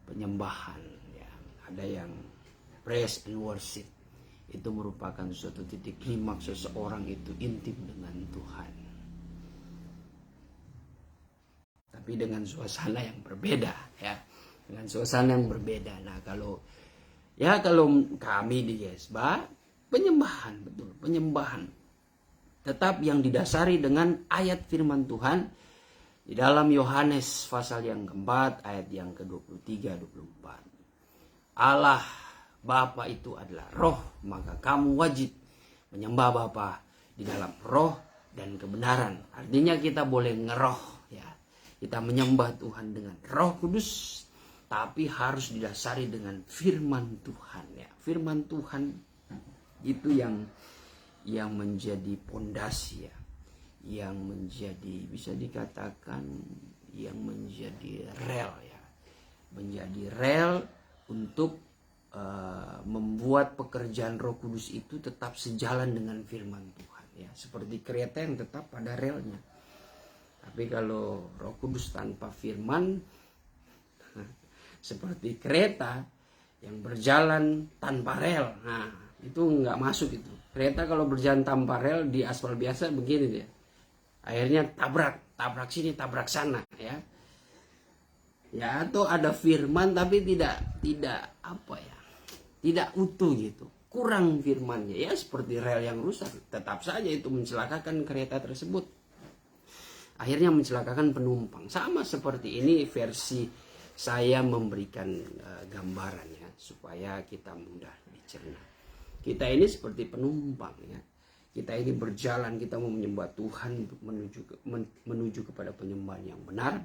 penyembahan, ya. Ada yang praise and worship, itu merupakan suatu titik klimaks seseorang itu intim dengan Tuhan. tapi dengan suasana yang berbeda ya, dengan suasana yang berbeda. Nah kalau kami di Gesba penyembahan, betul penyembahan, tetap yang didasari dengan ayat firman Tuhan di dalam Yohanes pasal yang keempat ayat yang ke-23-24. Allah Bapa itu adalah roh, maka kamu wajib menyembah Bapa di dalam roh dan kebenaran. Artinya kita boleh ngeroh ya. Kita menyembah Tuhan dengan Roh Kudus, tapi harus didasari dengan firman Tuhan ya. Firman Tuhan itu yang menjadi pondasi ya. Yang menjadi, bisa dikatakan yang menjadi rel ya. Menjadi rel untuk membuat pekerjaan Roh Kudus itu tetap sejalan dengan firman Tuhan ya, seperti kereta yang tetap pada relnya. Tapi kalau Roh Kudus tanpa firman seperti kereta yang berjalan tanpa rel, nah itu nggak masuk itu. Kereta kalau berjalan tanpa rel di aspal biasa begini dia, akhirnya tabrak sini tabrak sana ya. Ya, atau ada firman tapi tidak apa ya, tidak utuh gitu, kurang firmannya ya, seperti rel yang rusak, tetap saja itu mencelakakan kereta tersebut, akhirnya mencelakakan penumpang. Sama seperti ini versi saya memberikan gambarannya supaya kita mudah dicerna. Kita ini seperti penumpang ya, kita ini berjalan, kita mau menyembah Tuhan untuk menuju kepada penyembahan yang benar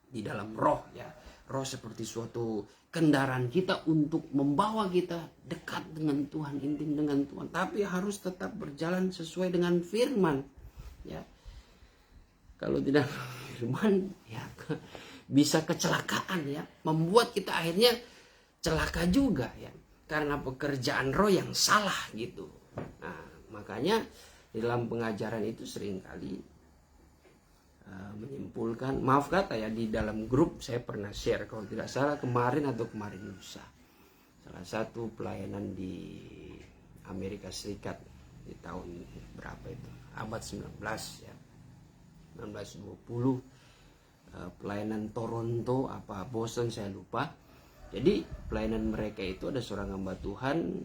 di dalam roh ya. Roh seperti suatu kendaraan kita untuk membawa kita dekat dengan Tuhan, intim dengan Tuhan, tapi harus tetap berjalan sesuai dengan firman ya. Kalau tidak firman ya bisa kecelakaan ya, membuat kita akhirnya celaka juga ya, karena pekerjaan roh yang salah gitu. Nah makanya dalam pengajaran itu seringkali menyimpulkan, maaf kata ya, di dalam grup saya pernah share kalau tidak salah kemarin lusa, salah satu pelayanan di Amerika Serikat di tahun berapa itu, abad 19 ya, 1920, pelayanan Toronto apa Boston saya lupa. Jadi pelayanan mereka itu ada seorang hamba Tuhan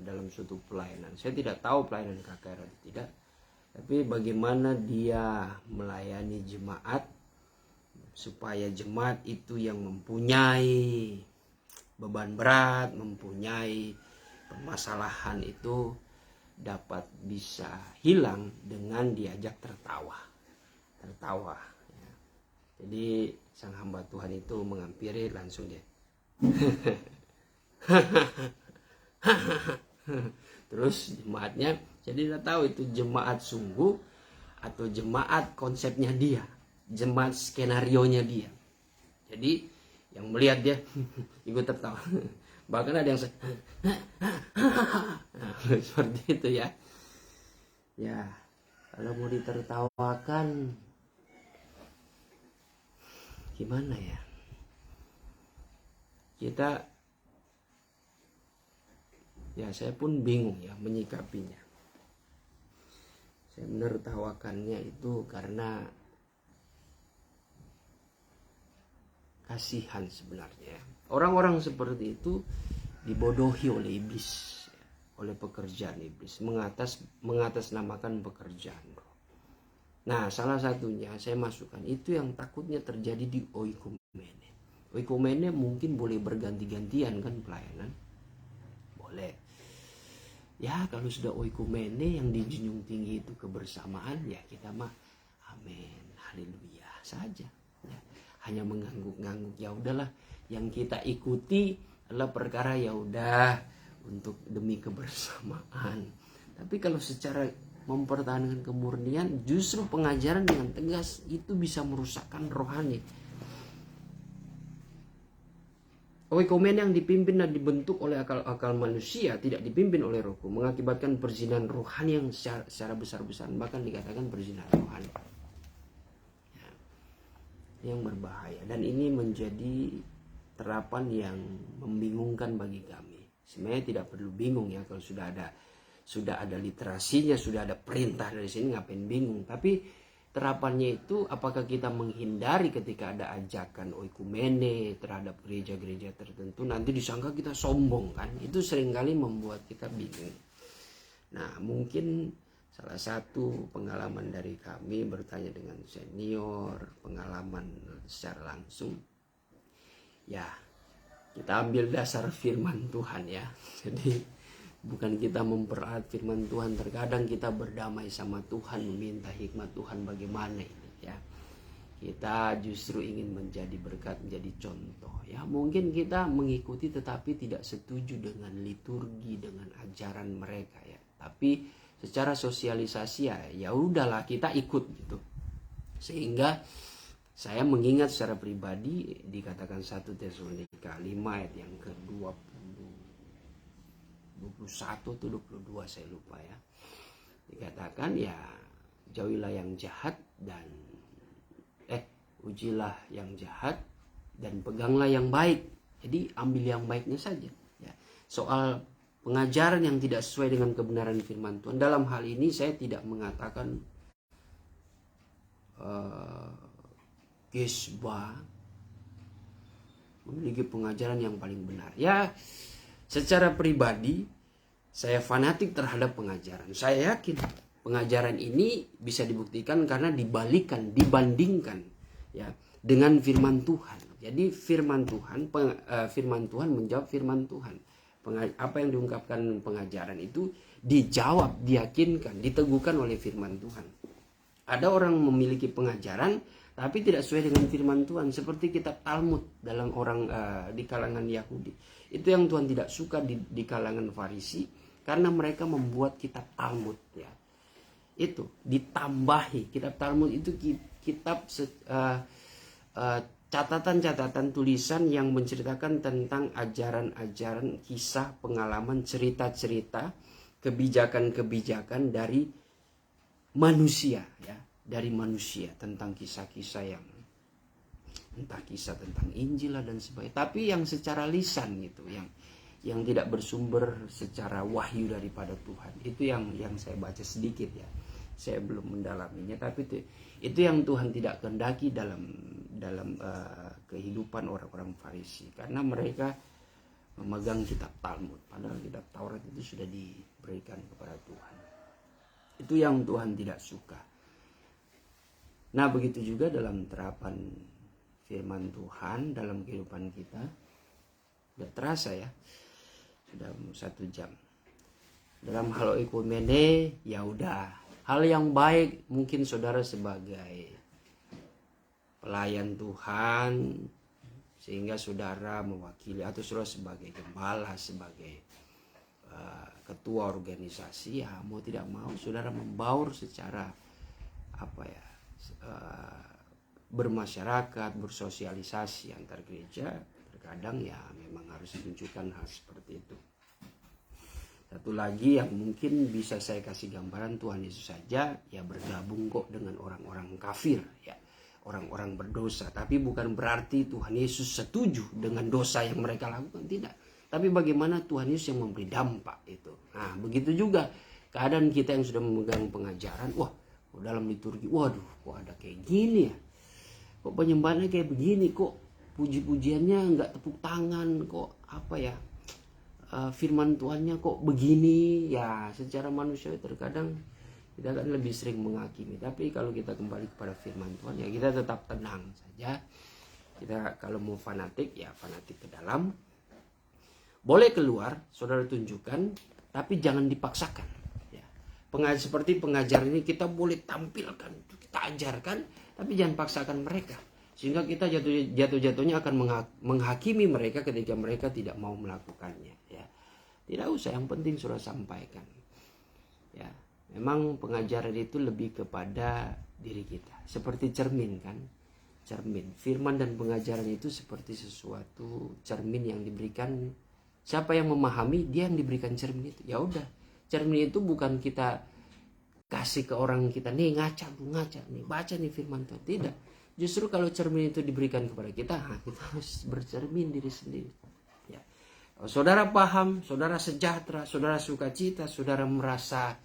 dalam suatu pelayanan, saya tidak tahu pelayanan KKR atau tidak, tapi bagaimana dia melayani jemaat supaya jemaat itu yang mempunyai beban berat, mempunyai permasalahan itu dapat bisa hilang dengan diajak tertawa ya. Jadi sang hamba Tuhan itu menghampiri langsung dia terus jemaatnya jadi tidak tahu itu jemaat sungguh atau jemaat konsepnya dia, jemaat skenarionya dia. Jadi yang melihat dia ikut tertawa, bahkan ada yang seperti itu ya. Ya kalau mau ditertawakan gimana ya, kita ya, saya pun bingung ya menyikapinya. Saya menertawakannya itu karena kasihan sebenarnya. Orang-orang seperti itu dibodohi oleh iblis, oleh pekerjaan iblis, mengatasnamakan pekerjaan roh. Nah salah satunya saya masukkan itu yang takutnya terjadi di oikumene. Oikumene mungkin boleh berganti-gantian kan pelayanan, boleh. Ya kalau sudah oikumene yang dijunjung tinggi itu kebersamaan, ya kita mah amin, haleluya saja ya. Hanya mengangguk-ngangguk, ya udahlah, yang kita ikuti adalah perkara ya udah untuk demi kebersamaan. Tapi kalau secara mempertahankan kemurnian, justru pengajaran dengan tegas itu bisa merusakkan rohani. Oikomen yang dipimpin dan dibentuk oleh akal manusia, tidak dipimpin oleh Rohku, mengakibatkan perzinahan rohani yang secara besar-besaran, bahkan dikatakan perzinahan rohani ya, yang berbahaya. Dan ini menjadi terapan yang membingungkan bagi kami. Sebenarnya tidak perlu bingung ya, kalau sudah ada literasinya, sudah ada perintah dari sini, ngapain bingung. Tapi terapannya itu apakah kita menghindari ketika ada ajakan oikumene terhadap gereja-gereja tertentu, nanti disangka kita sombong kan. Itu seringkali membuat kita bingung. Nah, mungkin salah satu pengalaman dari kami bertanya dengan senior, pengalaman secara langsung, ya kita ambil dasar firman Tuhan ya. Jadi bukan kita memperalat firman Tuhan, terkadang kita berdamai sama Tuhan, meminta hikmat Tuhan bagaimana ini ya. Kita justru ingin menjadi berkat, menjadi contoh ya. Mungkin kita mengikuti tetapi tidak setuju dengan liturgi, dengan ajaran mereka ya. Tapi secara sosialisasi ya udahlah kita ikut gitu. Sehingga saya mengingat secara pribadi dikatakan 1 Tesalonika 5 ayat yang ke-20 21 atau 22 saya lupa ya. Dikatakan ya jauhilah yang jahat dan ujilah yang jahat dan peganglah yang baik. Jadi ambil yang baiknya saja ya. Soal pengajaran yang tidak sesuai dengan kebenaran firman Tuhan, dalam hal ini saya tidak mengatakan Gesba memiliki pengajaran yang paling benar ya. Secara pribadi saya fanatik terhadap pengajaran. Saya yakin pengajaran ini bisa dibuktikan karena dibandingkan ya dengan firman Tuhan. Jadi firman Tuhan menjawab firman Tuhan. Apa yang diungkapkan pengajaran itu dijawab, diyakinkan, diteguhkan oleh firman Tuhan. Ada orang memiliki pengajaran tapi tidak sesuai dengan firman Tuhan, seperti kitab Talmud dalam orang di kalangan Yahudi. Itu yang Tuhan tidak suka di kalangan Farisi, karena mereka membuat kitab Talmud ya. Itu ditambahi, kitab Talmud itu kitab catatan-catatan tulisan yang menceritakan tentang ajaran-ajaran, kisah, pengalaman, cerita-cerita, kebijakan-kebijakan dari manusia ya. Dari manusia tentang kisah-kisah yang entah kisah tentang Injil dan sebagainya, tapi yang secara lisan gitu, yang tidak bersumber secara wahyu daripada Tuhan. Itu yang saya baca sedikit ya. Saya belum mendalaminya, tapi itu yang Tuhan tidak kehendaki dalam kehidupan orang-orang Farisi, karena mereka memegang kitab Talmud, padahal kitab Taurat itu sudah diberikan kepada Tuhan. Itu yang Tuhan tidak suka. Nah, begitu juga dalam terapan firman Tuhan dalam kehidupan kita. Sudah terasa ya, sudah 1 jam. Dalam hal oikumene ya udah, hal yang baik mungkin saudara sebagai pelayan Tuhan, sehingga saudara mewakili, atau saudara sebagai gembala, sebagai ketua organisasi, ya mau tidak mau saudara membaur secara bermasyarakat, bersosialisasi antar gereja. Terkadang ya memang harus ditunjukkan hal seperti itu. Satu lagi yang mungkin bisa saya kasih gambaran, Tuhan Yesus saja ya bergabung kok dengan orang-orang kafir ya, orang-orang berdosa. Tapi bukan berarti Tuhan Yesus setuju dengan dosa yang mereka lakukan, tidak. Tapi bagaimana Tuhan Yesus yang memberi dampak itu. Nah, begitu juga keadaan kita yang sudah memegang pengajaran, dalam liturgi, waduh kok ada kayak gini ya, kok penyembahannya kayak begini, kok puji-pujiannya nggak tepuk tangan, kok firman Tuhannya kok begini ya. Secara manusia terkadang kita kan lebih sering menghakimi, tapi kalau kita kembali kepada firman Tuhan ya kita tetap tenang saja. Kita kalau mau fanatik ya fanatik ke dalam, boleh keluar saudara tunjukkan, tapi jangan dipaksakan. Seperti pengajar ini kita boleh tampilkan, kita ajarkan, tapi jangan paksakan mereka, sehingga kita jatuh-jatuhnya akan menghakimi mereka ketika mereka tidak mau melakukannya ya. Tidak usah, yang penting sudah sampaikan ya. Memang pengajaran itu lebih kepada diri kita, seperti cermin kan, cermin. Firman dan pengajaran itu seperti sesuatu cermin yang diberikan, siapa yang memahami dia yang diberikan cermin itu. Ya udah, cermin itu bukan kita kasih ke orang kita, nih ngaca nih, baca nih firman Tuhan. Tidak. Justru kalau cermin itu diberikan kepada kita, kita harus bercermin diri sendiri. Ya. Saudara paham, saudara sejahtera, saudara sukacita, saudara merasa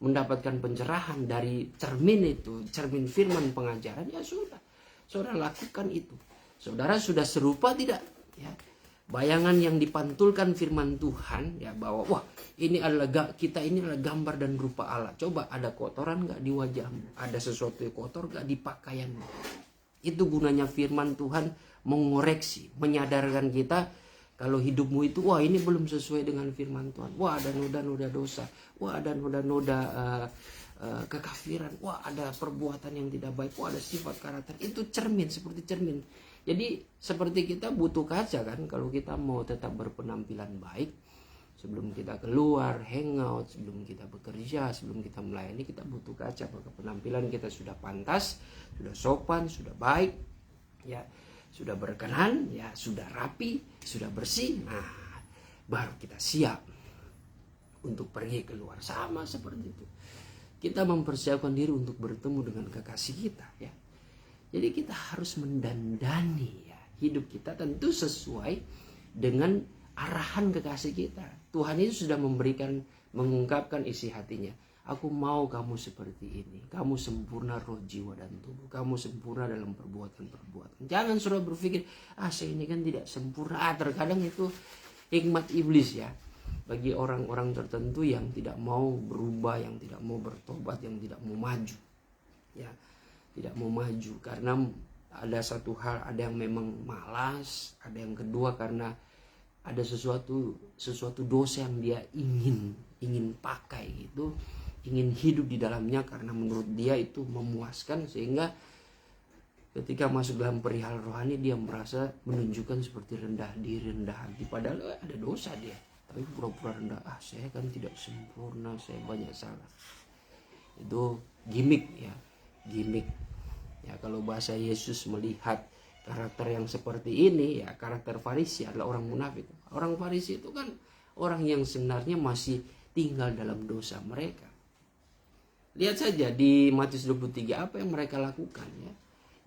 mendapatkan pencerahan dari cermin itu, cermin firman pengajaran, ya sudah, saudara lakukan itu. Saudara sudah serupa tidak? Ya, bayangan yang dipantulkan firman Tuhan, ya, bahwa wah ini adalah kita ini adalah gambar dan rupa Allah. Coba ada kotoran nggak di wajahmu? Ada sesuatu yang kotor nggak di pakaianmu? Itu gunanya firman Tuhan, mengoreksi, menyadarkan kita kalau hidupmu itu wah ini belum sesuai dengan firman Tuhan. Wah ada noda-noda dosa. Wah ada noda-noda kekafiran. Wah ada perbuatan yang tidak baik. Wah ada sifat karakter. Itu cermin, seperti cermin. Jadi seperti kita butuh kaca kan, kalau kita mau tetap berpenampilan baik, sebelum kita keluar, hangout, sebelum kita bekerja, sebelum kita melayani, kita butuh kaca. Maka penampilan kita sudah pantas, sudah sopan, sudah baik, ya, sudah berkenan, ya, sudah rapi, sudah bersih. Nah, baru kita siap untuk pergi keluar. Sama seperti itu. Kita mempersiapkan diri untuk bertemu dengan kekasih kita, ya. Jadi kita harus mendandani, ya, hidup kita tentu sesuai dengan arahan kekasih kita. Tuhan itu sudah mengungkapkan isi hatinya. Aku mau kamu seperti ini. Kamu sempurna roh, jiwa, dan tubuh. Kamu sempurna dalam perbuatan-perbuatan. Jangan suruh berpikir, saya ini kan tidak sempurna. Terkadang itu hikmat iblis, ya. Bagi orang-orang tertentu yang tidak mau berubah, yang tidak mau bertobat, yang tidak mau maju, ya. Tidak mau maju karena ada satu hal, ada yang memang malas, ada yang kedua karena ada sesuatu dosa yang dia ingin pakai gitu, ingin hidup di dalamnya karena menurut dia itu memuaskan, sehingga ketika masuk dalam perihal rohani dia merasa menunjukkan seperti rendah diri, rendah hati, padahal ada dosa dia, tapi pura-pura rendah. Saya kan tidak sempurna, saya banyak salah. Itu gimmick, ya. Gimmick, ya. Kalau bahasa Yesus melihat karakter yang seperti ini, ya, karakter Farisi adalah orang munafik. Orang Farisi itu kan orang yang sebenarnya masih tinggal dalam dosa mereka. Lihat saja di Matius 23 apa yang mereka lakukan, ya.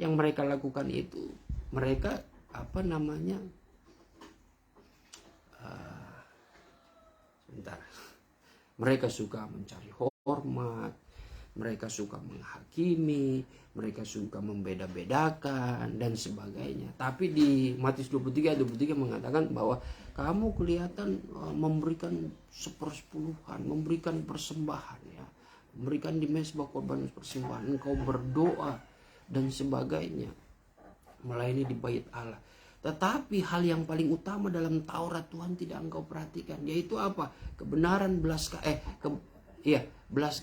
Yang mereka lakukan itu mereka mereka suka mencari hormat, mereka suka menghakimi, mereka suka membeda-bedakan dan sebagainya. Tapi di Matius 23 mengatakan bahwa kamu kelihatan memberikan 1/10, memberikan persembahan, ya. Memberikan di mezbah korban persembahan, engkau berdoa dan sebagainya, melayani di bait Allah. Tetapi hal yang paling utama dalam Taurat Tuhan tidak engkau perhatikan, yaitu apa? Kebenaran, belas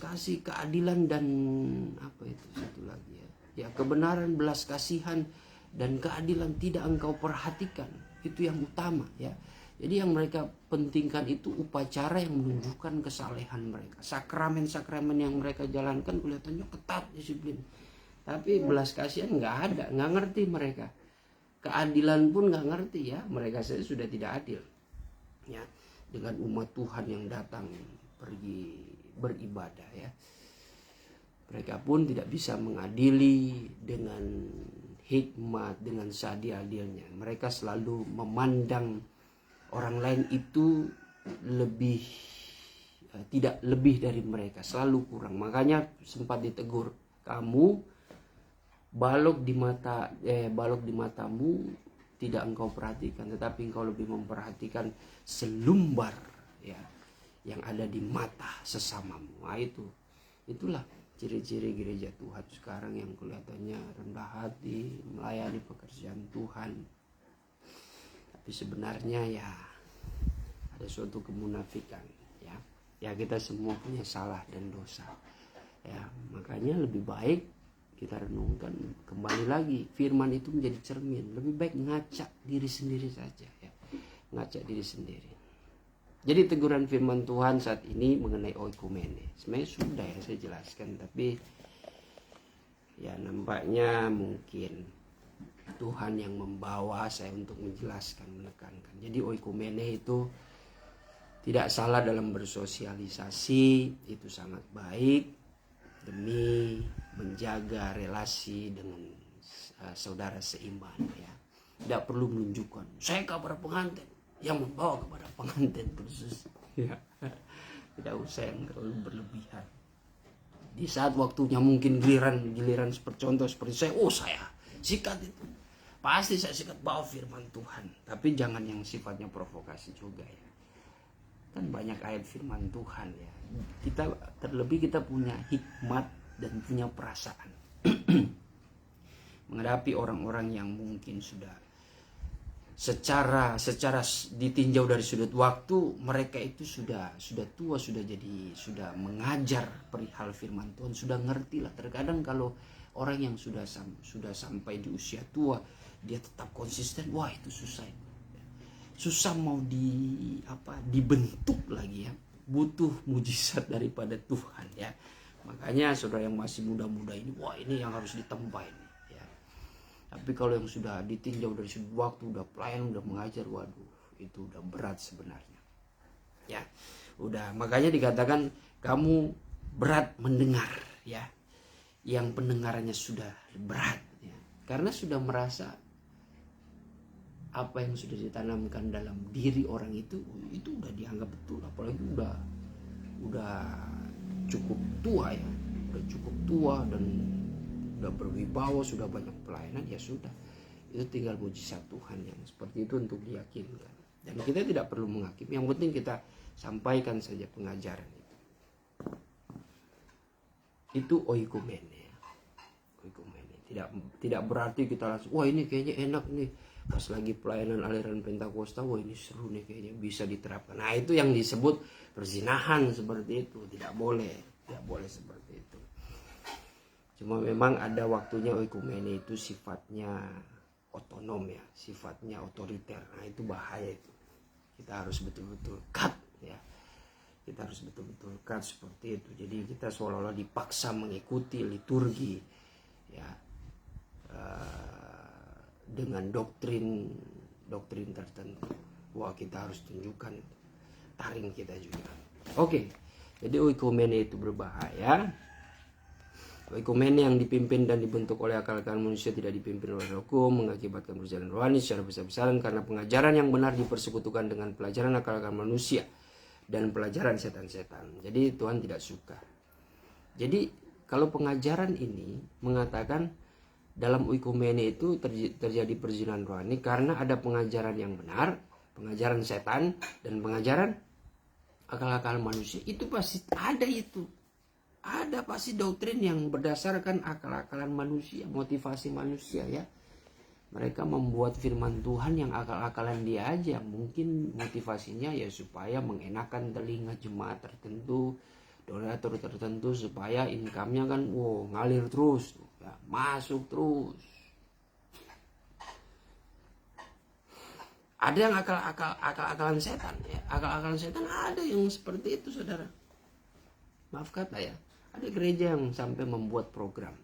kasih, keadilan, dan apa itu satu lagi, ya. Ya, kebenaran, belas kasihan, dan keadilan tidak engkau perhatikan. Itu yang utama, ya. Jadi yang mereka pentingkan itu upacara yang menunjukkan kesalehan mereka. Sakramen-sakramen yang mereka jalankan kelihatannya ketat, disiplin. Tapi belas kasihan nggak ada, nggak ngerti mereka. Keadilan pun nggak ngerti, ya. Mereka saja sudah tidak adil, ya, dengan umat Tuhan yang datang pergi beribadah, ya. Mereka pun tidak bisa mengadili dengan hikmat, dengan seadil-adilnya. Mereka selalu memandang orang lain itu tidak lebih dari mereka, selalu kurang. Makanya sempat ditegur, kamu balok di matamu tidak engkau perhatikan, tetapi engkau lebih memperhatikan selumbar, ya, yang ada di mata sesamamu. Nah, itulah ciri-ciri gereja Tuhan sekarang yang kelihatannya rendah hati, melayani pekerjaan Tuhan, tapi sebenarnya, ya, ada suatu kemunafikan, ya. Ya, kita semua punya salah dan dosa, ya. Makanya lebih baik kita renungkan kembali lagi, firman itu menjadi cermin. Lebih baik ngaca diri sendiri saja, ya. Ngaca diri sendiri. Jadi teguran firman Tuhan saat ini mengenai oikumene sebenarnya sudah, ya, saya jelaskan, tapi ya nampaknya mungkin Tuhan yang membawa saya untuk menjelaskan, menekankan. Jadi oikumene itu tidak salah dalam bersosialisasi, itu sangat baik demi menjaga relasi dengan saudara seiman, ya. Tidak perlu menunjukkan saya kepada pengantin yang membawa kepada pengantin khusus, ya. Tidak usah yang terlalu berlebihan. Di saat waktunya mungkin giliran seperti contoh seperti saya sikat itu. Pasti saya sikat bawa firman Tuhan. Tapi jangan yang sifatnya provokasi juga ya. Kan banyak ayat firman Tuhan ya. Terlebih kita punya hikmat dan punya perasaan. Menghadapi orang-orang yang mungkin sudah secara ditinjau dari sudut waktu, mereka itu sudah tua, sudah mengajar perihal firman Tuhan, sudah ngerti lah. Terkadang kalau orang yang sudah sampai di usia tua, dia tetap konsisten, wah itu susah mau dibentuk lagi ya, butuh mujizat daripada Tuhan ya. Makanya saudara yang masih muda-muda ini, wah ini yang harus ditempa ini ya. Tapi kalau yang sudah ditinjau dari sudut waktu, udah pelayan, udah mengajar, waduh itu udah berat sebenarnya ya. Udah, makanya dikatakan kamu berat mendengar ya, yang pendengarannya sudah berat ya, karena sudah merasa apa yang sudah ditanamkan dalam diri orang itu udah dianggap betul. Apalagi udah cukup tua ya, udah cukup tua dan udah berwibawa, sudah banyak pelayanan, ya sudah, itu tinggal mujizat Tuhan yang seperti itu untuk diyakinkan. Dan kita tidak perlu menghakimi, yang penting kita sampaikan saja pengajaran itu. Itu oikumene. Tidak berarti kita langsung, wah ini kayaknya enak nih, pas lagi pelayanan aliran Pentakosta, wah ini seru nih, kayaknya bisa diterapkan. Nah itu yang disebut perzinahan seperti itu. Tidak boleh seperti itu. Cuma memang ada waktunya oikumene itu sifatnya otonom ya, sifatnya otoriter. Nah itu bahaya itu. Kita harus betul-betul cut ya. Kita harus betul-betul cut seperti itu. Jadi kita seolah-olah dipaksa mengikuti liturgi ya, dengan doktrin tertentu. Wah kita harus tunjukkan taring kita juga. Oke, jadi oikumene itu berbahaya. Oikumene yang dipimpin dan dibentuk oleh akal-akalan manusia, tidak dipimpin oleh hukum, mengakibatkan perjalanan rohani secara besar-besaran karena pengajaran yang benar dipersekutukan dengan pelajaran akal-akalan manusia dan pelajaran setan-setan. Jadi Tuhan tidak suka. Jadi kalau pengajaran ini mengatakan dalam oikumene itu terjadi perzinahan rohani karena ada pengajaran yang benar, pengajaran setan, dan pengajaran akal-akal manusia. Itu pasti ada itu. Ada pasti doktrin yang berdasarkan akal-akalan manusia, motivasi manusia ya. Mereka membuat firman Tuhan yang akal-akalan dia aja. Mungkin motivasinya ya supaya mengenakan telinga jemaat tertentu, donatur tertentu, supaya income-nya kan ngalir terus ya, masuk terus. Ada yang akal-akalan setan ya. Akal-akalan setan ada yang seperti itu saudara. Maaf kata ya, ada gereja yang sampai membuat program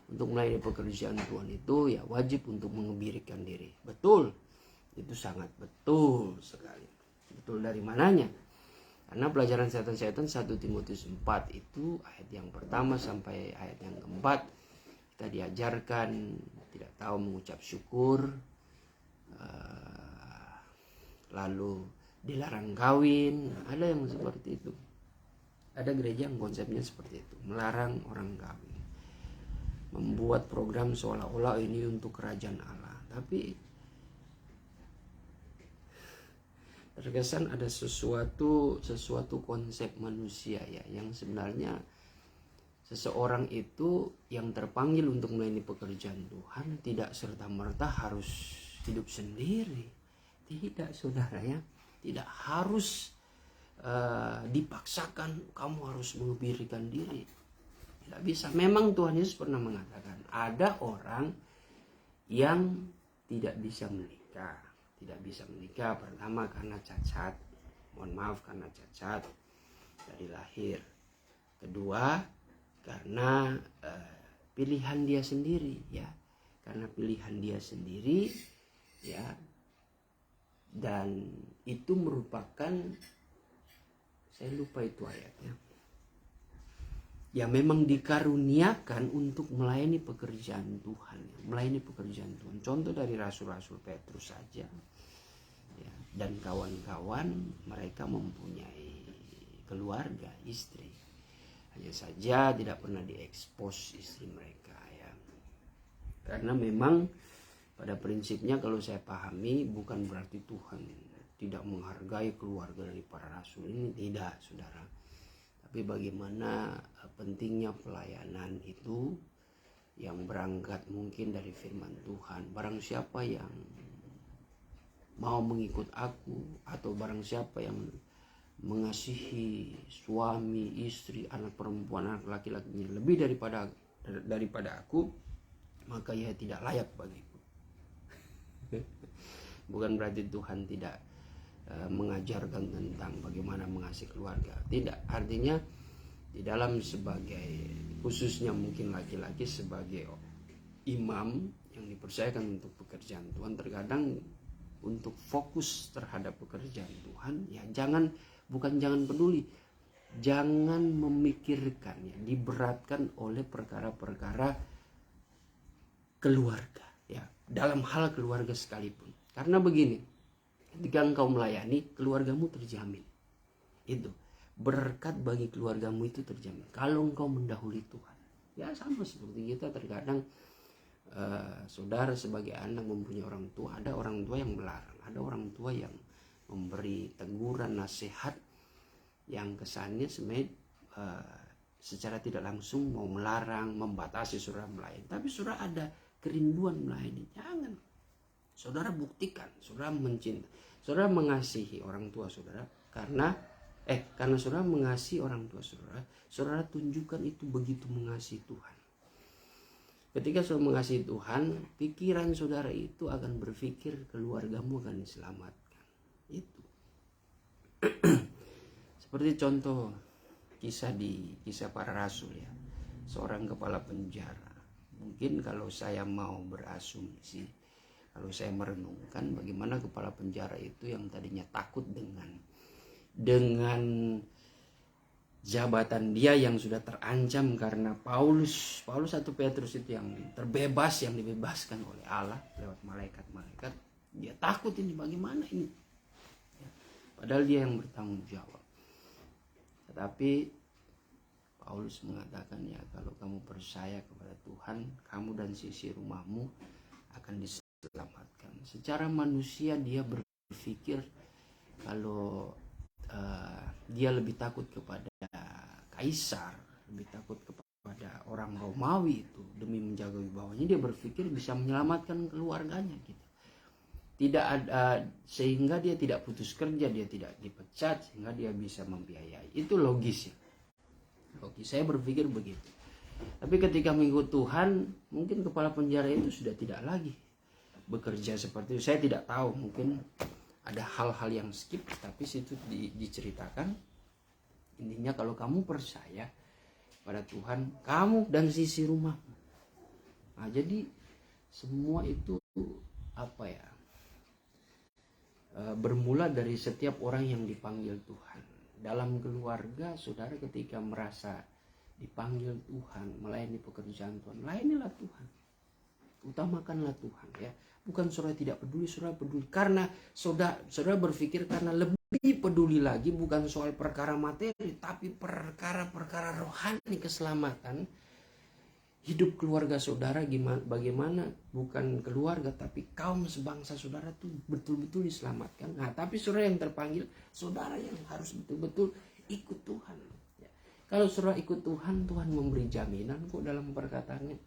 untuk melayani pekerjaan Tuhan itu ya wajib untuk mengebirikan diri. Betul, itu sangat betul sekali. Betul dari mananya? Karena pelajaran setan-setan 1 Timotius 4 itu ayat yang pertama sampai ayat yang keempat, kita diajarkan tidak tahu mengucap syukur, lalu dilarang kawin. Ada yang seperti itu. Ada gereja yang konsepnya seperti itu, melarang orang kawin, membuat program seolah-olah ini untuk kerajaan Allah. Tapi terkesan ada sesuatu konsep manusia ya, yang sebenarnya seseorang itu yang terpanggil untuk melayani pekerjaan Tuhan tidak serta-merta harus hidup sendiri. Tidak saudara ya, tidak harus dipaksakan kamu harus mengebirikan diri. Tidak bisa. Memang Tuhan Yesus pernah mengatakan ada orang yang tidak bisa menikah. Tidak bisa menikah pertama karena cacat. Mohon maaf, karena cacat dari lahir. Kedua karena pilihan dia sendiri ya. Karena pilihan dia sendiri ya. Dan itu merupakan, saya lupa itu ayatnya, ya memang dikaruniakan untuk melayani pekerjaan Tuhan, melayani pekerjaan Tuhan. Contoh dari rasul-rasul Petrus saja ya, dan kawan-kawan, mereka mempunyai keluarga, istri. Hanya saja tidak pernah diekspos istri mereka ya. Karena memang pada prinsipnya kalau saya pahami bukan berarti Tuhan tidak menghargai keluarga dari para rasul ini, tidak saudara. Tapi bagaimana pentingnya pelayanan itu yang berangkat mungkin dari firman Tuhan. Barang siapa yang mau mengikut aku, atau barang siapa yang mengasihi suami, istri, anak perempuan, anak laki-lakinya lebih daripada aku, maka ia tidak layak bagiku. Bukan berarti Tuhan tidak mengajarkan tentang bagaimana mengasihi keluarga. Tidak, artinya di dalam sebagai, khususnya mungkin laki-laki sebagai imam yang dipercayakan untuk pekerjaan Tuhan, terkadang untuk fokus terhadap pekerjaan Tuhan ya jangan peduli, jangan memikirkan ya, diberatkan oleh perkara-perkara keluarga ya, dalam hal keluarga sekalipun. Karena begini, ketika engkau melayani, keluargamu terjamin. Itu berkat bagi keluargamu itu terjamin kalau engkau mendahului Tuhan. Ya sama seperti kita terkadang saudara sebagai anak mempunyai orang tua, ada orang tua yang melarang, ada orang tua yang memberi teguran, nasihat yang kesannya sebenarnya secara tidak langsung mau melarang, membatasi saudara melayani. Tapi saudara ada kerinduan melayani, jangan. Saudara buktikan, saudara mencintai, saudara mengasihi orang tua saudara karena saudara mengasihi orang tua saudara, saudara tunjukkan itu begitu mengasihi Tuhan. Ketika saudara mengasihi Tuhan, pikiran saudara itu akan berpikir keluargamu akan diselamatkan. Itu. Seperti contoh kisah para rasul ya. Seorang kepala penjara. Mungkin kalau saya mau berasumsi, kalau saya merenungkan bagaimana kepala penjara itu yang tadinya takut dengan jabatan dia yang sudah terancam karena Paulus atau Petrus itu yang dibebaskan oleh Allah lewat malaikat. Dia takut, ini bagaimana ini ya, padahal dia yang bertanggung jawab. Tetapi Paulus mengatakan ya, kalau kamu percaya kepada Tuhan, kamu dan sisi rumahmu akan diselamatkan. Secara manusia dia berpikir kalau dia lebih takut kepada kaisar, lebih takut kepada orang Romawi itu demi menjaga wibawanya, dia berpikir bisa menyelamatkan keluarganya gitu. Tidak ada, sehingga dia tidak putus kerja, dia tidak dipecat, sehingga dia bisa membiayai. Itu logis ya. Logis, saya berpikir begitu. Tapi ketika mengikut Tuhan, mungkin kepala penjara itu sudah tidak lagi bekerja seperti itu. Saya tidak tahu, mungkin ada hal-hal yang skip, tapi situ diceritakan. Intinya kalau kamu percaya pada Tuhan, kamu dan sisi rumahmu. Nah, jadi semua itu bermula dari setiap orang yang dipanggil Tuhan. Dalam keluarga, saudara ketika merasa dipanggil Tuhan, melayani pekerjaan Tuhan, layanilah Tuhan. Utamakanlah Tuhan ya. Bukan saudara tidak peduli, saudara peduli. Karena saudara berpikir karena lebih peduli lagi bukan soal perkara materi, tapi perkara-perkara rohani, keselamatan hidup keluarga saudara, bagaimana bukan keluarga tapi kaum sebangsa saudara tuh betul-betul diselamatkan. Nah, tapi saudara yang terpanggil, saudara yang harus betul-betul ikut Tuhan ya. Kalau saudara ikut Tuhan, Tuhan memberi jaminan kok dalam perkataannya.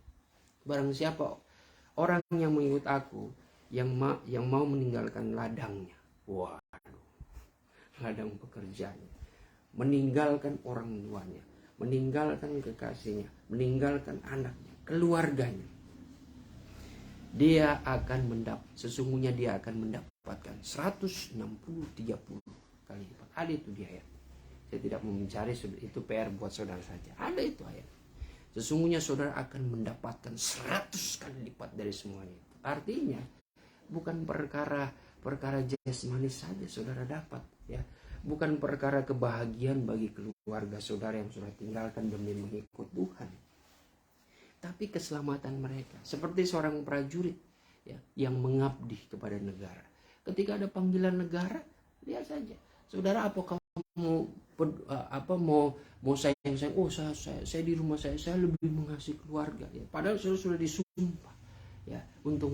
Barang siapa orang yang mengikut aku, yang mau meninggalkan ladangnya, waduh, ladang pekerjaannya, meninggalkan orang tuanya, meninggalkan kekasihnya, meninggalkan anaknya, keluarganya, sesungguhnya dia akan mendapatkan 160-30 kali lipat. Ada itu di ayat. Saya tidak mau mencari, itu PR buat saudara saja. Ada itu ayat. Sesungguhnya saudara akan mendapatkan 100 kali lipat dari semuanya. Artinya bukan perkara jasmani saja saudara dapat ya. Bukan perkara kebahagiaan bagi keluarga saudara yang sudah tinggalkan demi mengikut Tuhan. Tapi keselamatan mereka. Seperti seorang prajurit ya, yang mengabdi kepada negara. Ketika ada panggilan negara, lihat saja. Saudara, apa kamu mau sayang, oh saya di rumah saya lebih mengasihi keluarga ya, padahal sudah disumpah ya untuk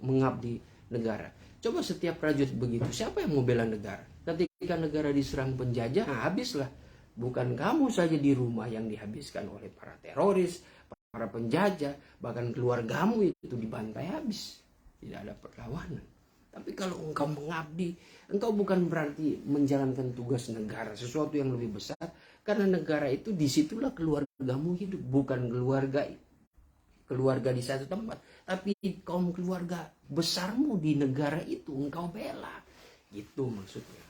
mengabdi negara. Coba setiap prajurit begitu, siapa yang mau bela negara? Ketika negara diserang penjajah, habislah. Bukan kamu saja di rumah yang dihabiskan oleh para teroris, para penjajah, bahkan keluargamu itu dibantai habis. Tidak ada perlawanan. Tapi kalau engkau mengabdi, engkau bukan berarti menjalankan tugas negara, sesuatu yang lebih besar. Karena negara itu disitulah keluargamu hidup, bukan keluarga di satu tempat, tapi kaum keluarga besarmu di negara itu engkau bela. Gitu maksudnya.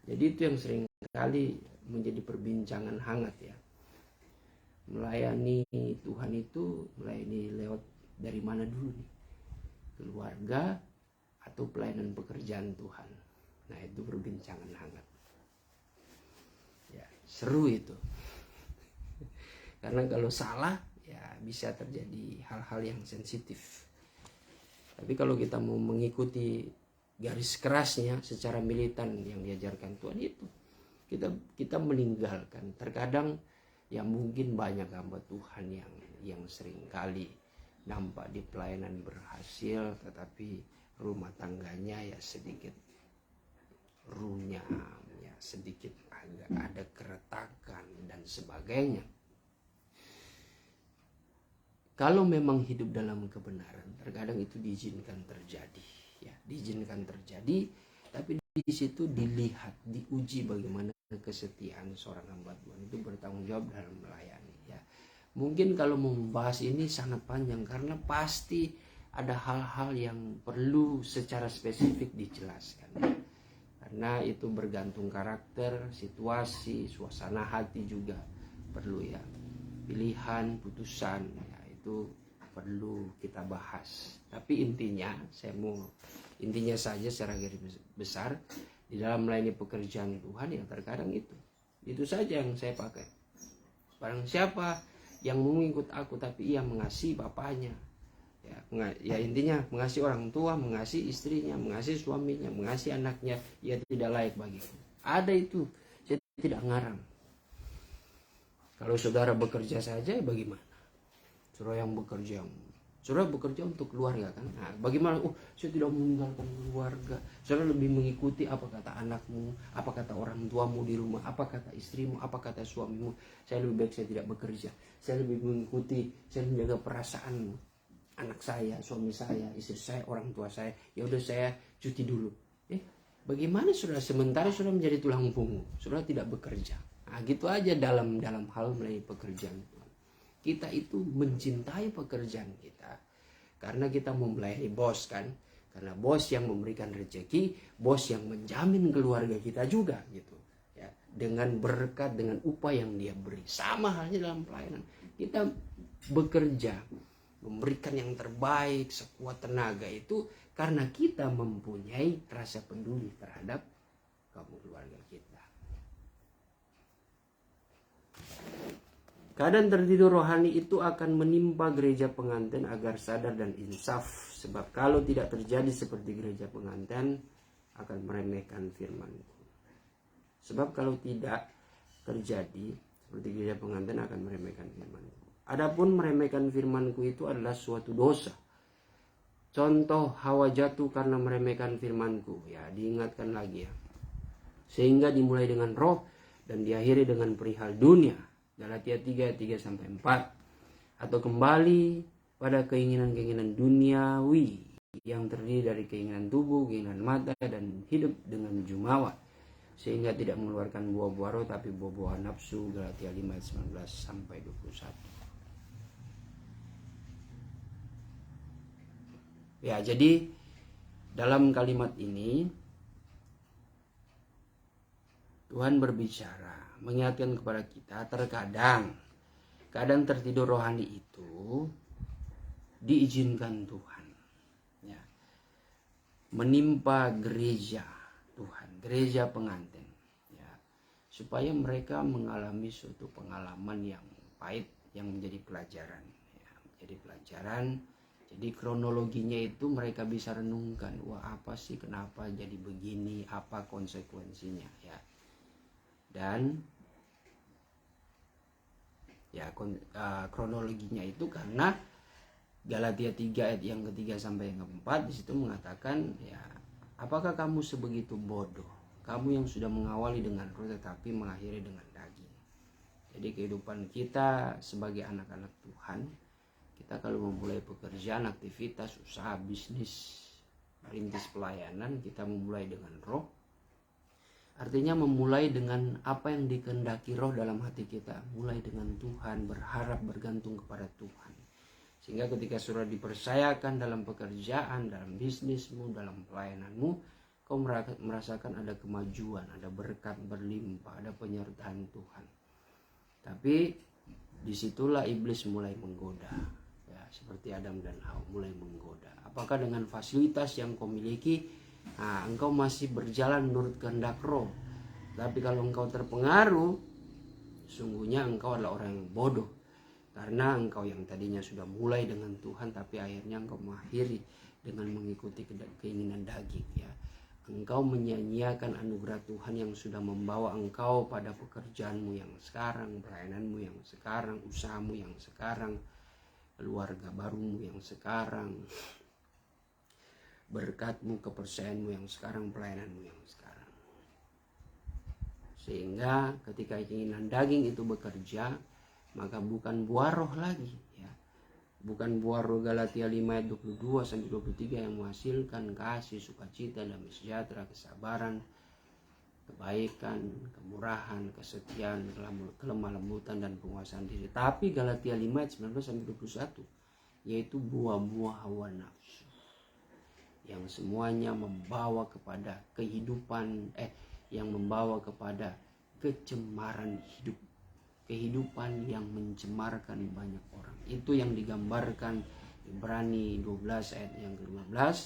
Jadi itu yang sering kali menjadi perbincangan hangat ya. Melayani Tuhan itu melayani lewat dari mana dulu nih? Keluarga atau pelayanan pekerjaan Tuhan. Nah, itu perbincangan hangat. Ya, seru itu. Karena kalau salah ya bisa terjadi hal-hal yang sensitif. Tapi kalau kita mau mengikuti garis kerasnya secara militan yang diajarkan Tuhan itu, kita meninggalkan. Terkadang ya mungkin banyak hamba Tuhan yang sering kali nampak di pelayanan berhasil, tetapi rumah tangganya ya sedikit runyam, ya sedikit agak ada keretakan dan sebagainya. Kalau memang hidup dalam kebenaran, terkadang itu diizinkan terjadi, ya diizinkan terjadi, tapi di situ dilihat, diuji bagaimana kesetiaan seorang hamba Tuhan itu bertanggung jawab dalam melayani. Ya, mungkin kalau membahas ini sangat panjang karena pasti ada hal-hal yang perlu secara spesifik dijelaskan. Karena itu bergantung karakter, situasi, suasana hati juga perlu ya. Pilihan, putusan, ya itu perlu kita bahas. Tapi intinya saja secara garis besar di dalam melayani pekerjaan Tuhan yang terkadang itu saja yang saya pakai. Barang siapa yang mengikut aku tapi ia mengasihi bapaknya, ya intinya mengasihi orang tua, mengasihi istrinya, mengasihi suaminya, mengasihi anaknya, ia tidak layak bagiku. Ada itu, saya tidak ngarang. Kalau saudara bekerja saja, bagaimana? Saudara bekerja untuk keluarga kan? Nah, bagaimana? Saya tidak meninggalkan keluarga. Saudara lebih mengikuti apa kata anakmu, apa kata orang tuamu di rumah, apa kata istrimu, apa kata suamimu. Saya lebih baik saya tidak bekerja. Saya lebih mengikuti, saya menjaga perasaan anak saya, suami saya, istri saya, orang tua saya. Ya udah saya cuti dulu. Bagaimana saudara sementara saudara menjadi tulang punggung, saudara tidak bekerja. Nah, gitu aja dalam hal melayani pekerjaan. Kita itu mencintai pekerjaan kita karena kita melayani bos kan, karena bos yang memberikan rezeki, bos yang menjamin keluarga kita juga gitu ya, dengan berkat, dengan upah yang dia beri. Sama halnya dalam pelayanan, kita bekerja memberikan yang terbaik sekuat tenaga itu karena kita mempunyai rasa peduli terhadap kaum keluarga kita. Keadaan tertidur rohani itu akan menimpa gereja pengantin agar sadar dan insaf. Sebab kalau tidak terjadi seperti gereja pengantin, akan meremehkan firman-Ku. Sebab kalau tidak terjadi seperti gereja pengantin, akan meremehkan firman-Ku. Adapun meremehkan firman-Ku itu adalah suatu dosa. Contoh Hawa jatuh karena meremehkan firman-Ku. Ya, diingatkan lagi ya. Sehingga dimulai dengan roh dan diakhiri dengan perihal dunia. Galatia 3:3-4. Atau kembali pada keinginan-keinginan duniawi yang terdiri dari keinginan tubuh, keinginan mata, dan hidup dengan jumawa, sehingga tidak mengeluarkan buah-buah roh tapi buah-buah nafsu. Galatia 5:19-21. Ya, jadi dalam kalimat ini Tuhan berbicara, mengingatkan kepada kita terkadang keadaan tertidur rohani itu diizinkan Tuhan ya, menimpa gereja Tuhan, gereja pengantin ya, supaya mereka mengalami suatu pengalaman yang pahit yang menjadi pelajaran ya, menjadi pelajaran. Jadi kronologinya itu mereka bisa renungkan, wah apa sih, kenapa jadi begini, apa konsekuensinya ya. Dan ya kronologinya itu karena Galatia 3 ayat yang ketiga sampai yang keempat di situ mengatakan ya, apakah kamu sebegitu bodoh, kamu yang sudah mengawali dengan roh tetapi mengakhiri dengan daging. Jadi kehidupan kita sebagai anak-anak Tuhan, kita kalau memulai pekerjaan, aktivitas, usaha, bisnis, merintis pelayanan, kita memulai dengan roh. Artinya memulai dengan apa yang dikehendaki roh dalam hati kita. Mulai dengan Tuhan, berharap, bergantung kepada Tuhan. Sehingga ketika sudah dipercayakan dalam pekerjaan, dalam bisnismu, dalam pelayananmu, kau merasakan ada kemajuan, ada berkat berlimpah, ada penyertaan Tuhan. Tapi disitulah iblis mulai menggoda. Ya, seperti Adam dan Hawa mulai menggoda. Apakah dengan fasilitas yang kau miliki, engkau masih berjalan menurut kehendak roh? Tapi kalau engkau terpengaruh, sungguhnya engkau adalah orang yang bodoh. Karena engkau yang tadinya sudah mulai dengan Tuhan, tapi akhirnya engkau mengakhiri dengan mengikuti keinginan daging. Ya. Engkau menyia-nyiakan anugerah Tuhan yang sudah membawa engkau pada pekerjaanmu yang sekarang, pelayananmu yang sekarang, usahamu yang sekarang, keluarga barumu yang sekarang, berkatmu, kepercayaanmu yang sekarang, pelayananmu yang sekarang. Sehingga ketika keinginan daging itu bekerja, maka bukan buah roh lagi ya. Bukan buah roh Galatia 5 ayat 22 sampai 23 yang menghasilkan kasih, sukacita, damai sejahtera, kesabaran, kebaikan, kemurahan, kesetiaan, kelemah lembutan dan penguasaan diri. Tapi Galatia 5 ayat 19 sampai 21 yaitu buah-buah hawa nafsu yang semuanya membawa kepada kehidupan yang membawa kepada kecemaran hidup. Kehidupan yang mencemarkan banyak orang. Itu yang digambarkan Ibrani 12 ayat yang ke-15.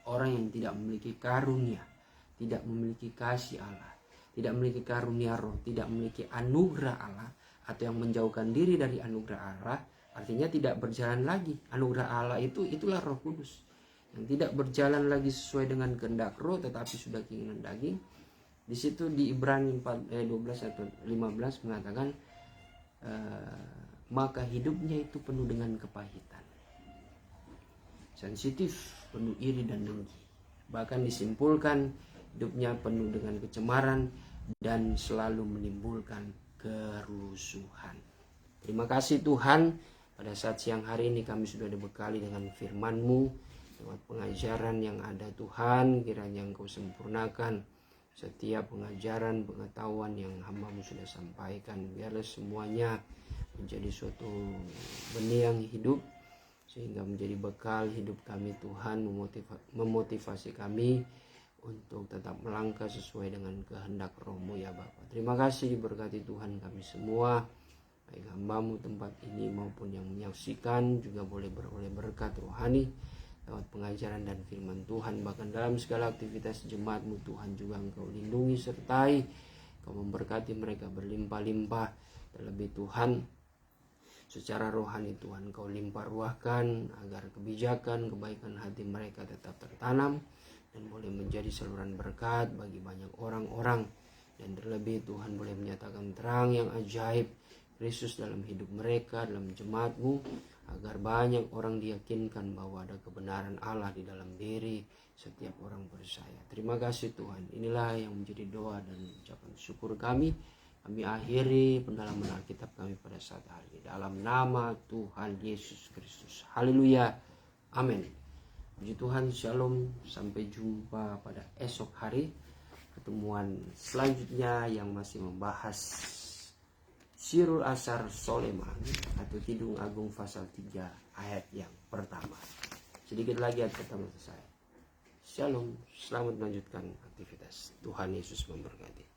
Orang yang tidak memiliki karunia, tidak memiliki kasih Allah, tidak memiliki karunia roh, tidak memiliki anugerah Allah, atau yang menjauhkan diri dari anugerah Allah, artinya tidak berjalan lagi. Anugerah Allah itulah Roh Kudus. Yang tidak berjalan lagi sesuai dengan kehendak roh, tetapi sudah keinginan daging. Di situ di Ibrani 12 atau 15 mengatakan maka hidupnya itu penuh dengan kepahitan, sensitif, penuh iri dan dengki. Bahkan disimpulkan hidupnya penuh dengan kecemaran dan selalu menimbulkan kerusuhan. Terima kasih Tuhan, pada saat siang hari ini kami sudah dibekali dengan firman-Mu, lewat pengajaran yang ada Tuhan, kiranya Engkau sempurnakan setiap pengajaran, pengetahuan yang hamba-Mu sudah sampaikan. Biarlah semuanya menjadi suatu benih yang hidup, sehingga menjadi bekal hidup kami Tuhan, memotivasi kami untuk tetap melangkah sesuai dengan kehendak Roh-Mu ya Bapa. Terima kasih, diberkati Tuhan kami semua, baik hamba-Mu tempat ini maupun yang menyaksikan juga boleh beroleh berkat rohani lewat pengajaran dan firman Tuhan. Bahkan dalam segala aktivitas jemaat-Mu Tuhan juga Engkau lindungi sertai, Engkau memberkati mereka berlimpah-limpah. Terlebih Tuhan, secara rohani Tuhan Engkau limpah ruahkan agar kebijakan, kebaikan hati mereka tetap tertanam dan boleh menjadi saluran berkat bagi banyak orang-orang. Dan terlebih Tuhan boleh menyatakan terang yang ajaib Kristus dalam hidup mereka, dalam jemaat-Mu, agar banyak orang diyakinkan bahwa ada kebenaran Allah di dalam diri setiap orang percaya. Terima kasih Tuhan. Inilah yang menjadi doa dan ucapan syukur kami. Kami akhiri pendalaman Alkitab kami pada saat hari ini. Dalam nama Tuhan Yesus Kristus. Haleluya. Amin. Puji Tuhan, shalom. Sampai jumpa pada esok hari. Pertemuan selanjutnya yang masih membahas Sirul Asar Soleman atau Kidung Agung pasal 3 ayat yang pertama. Sedikit lagi ayat pertama selesai. Shalom, selamat melanjutkan aktivitas. Tuhan Yesus memberkati.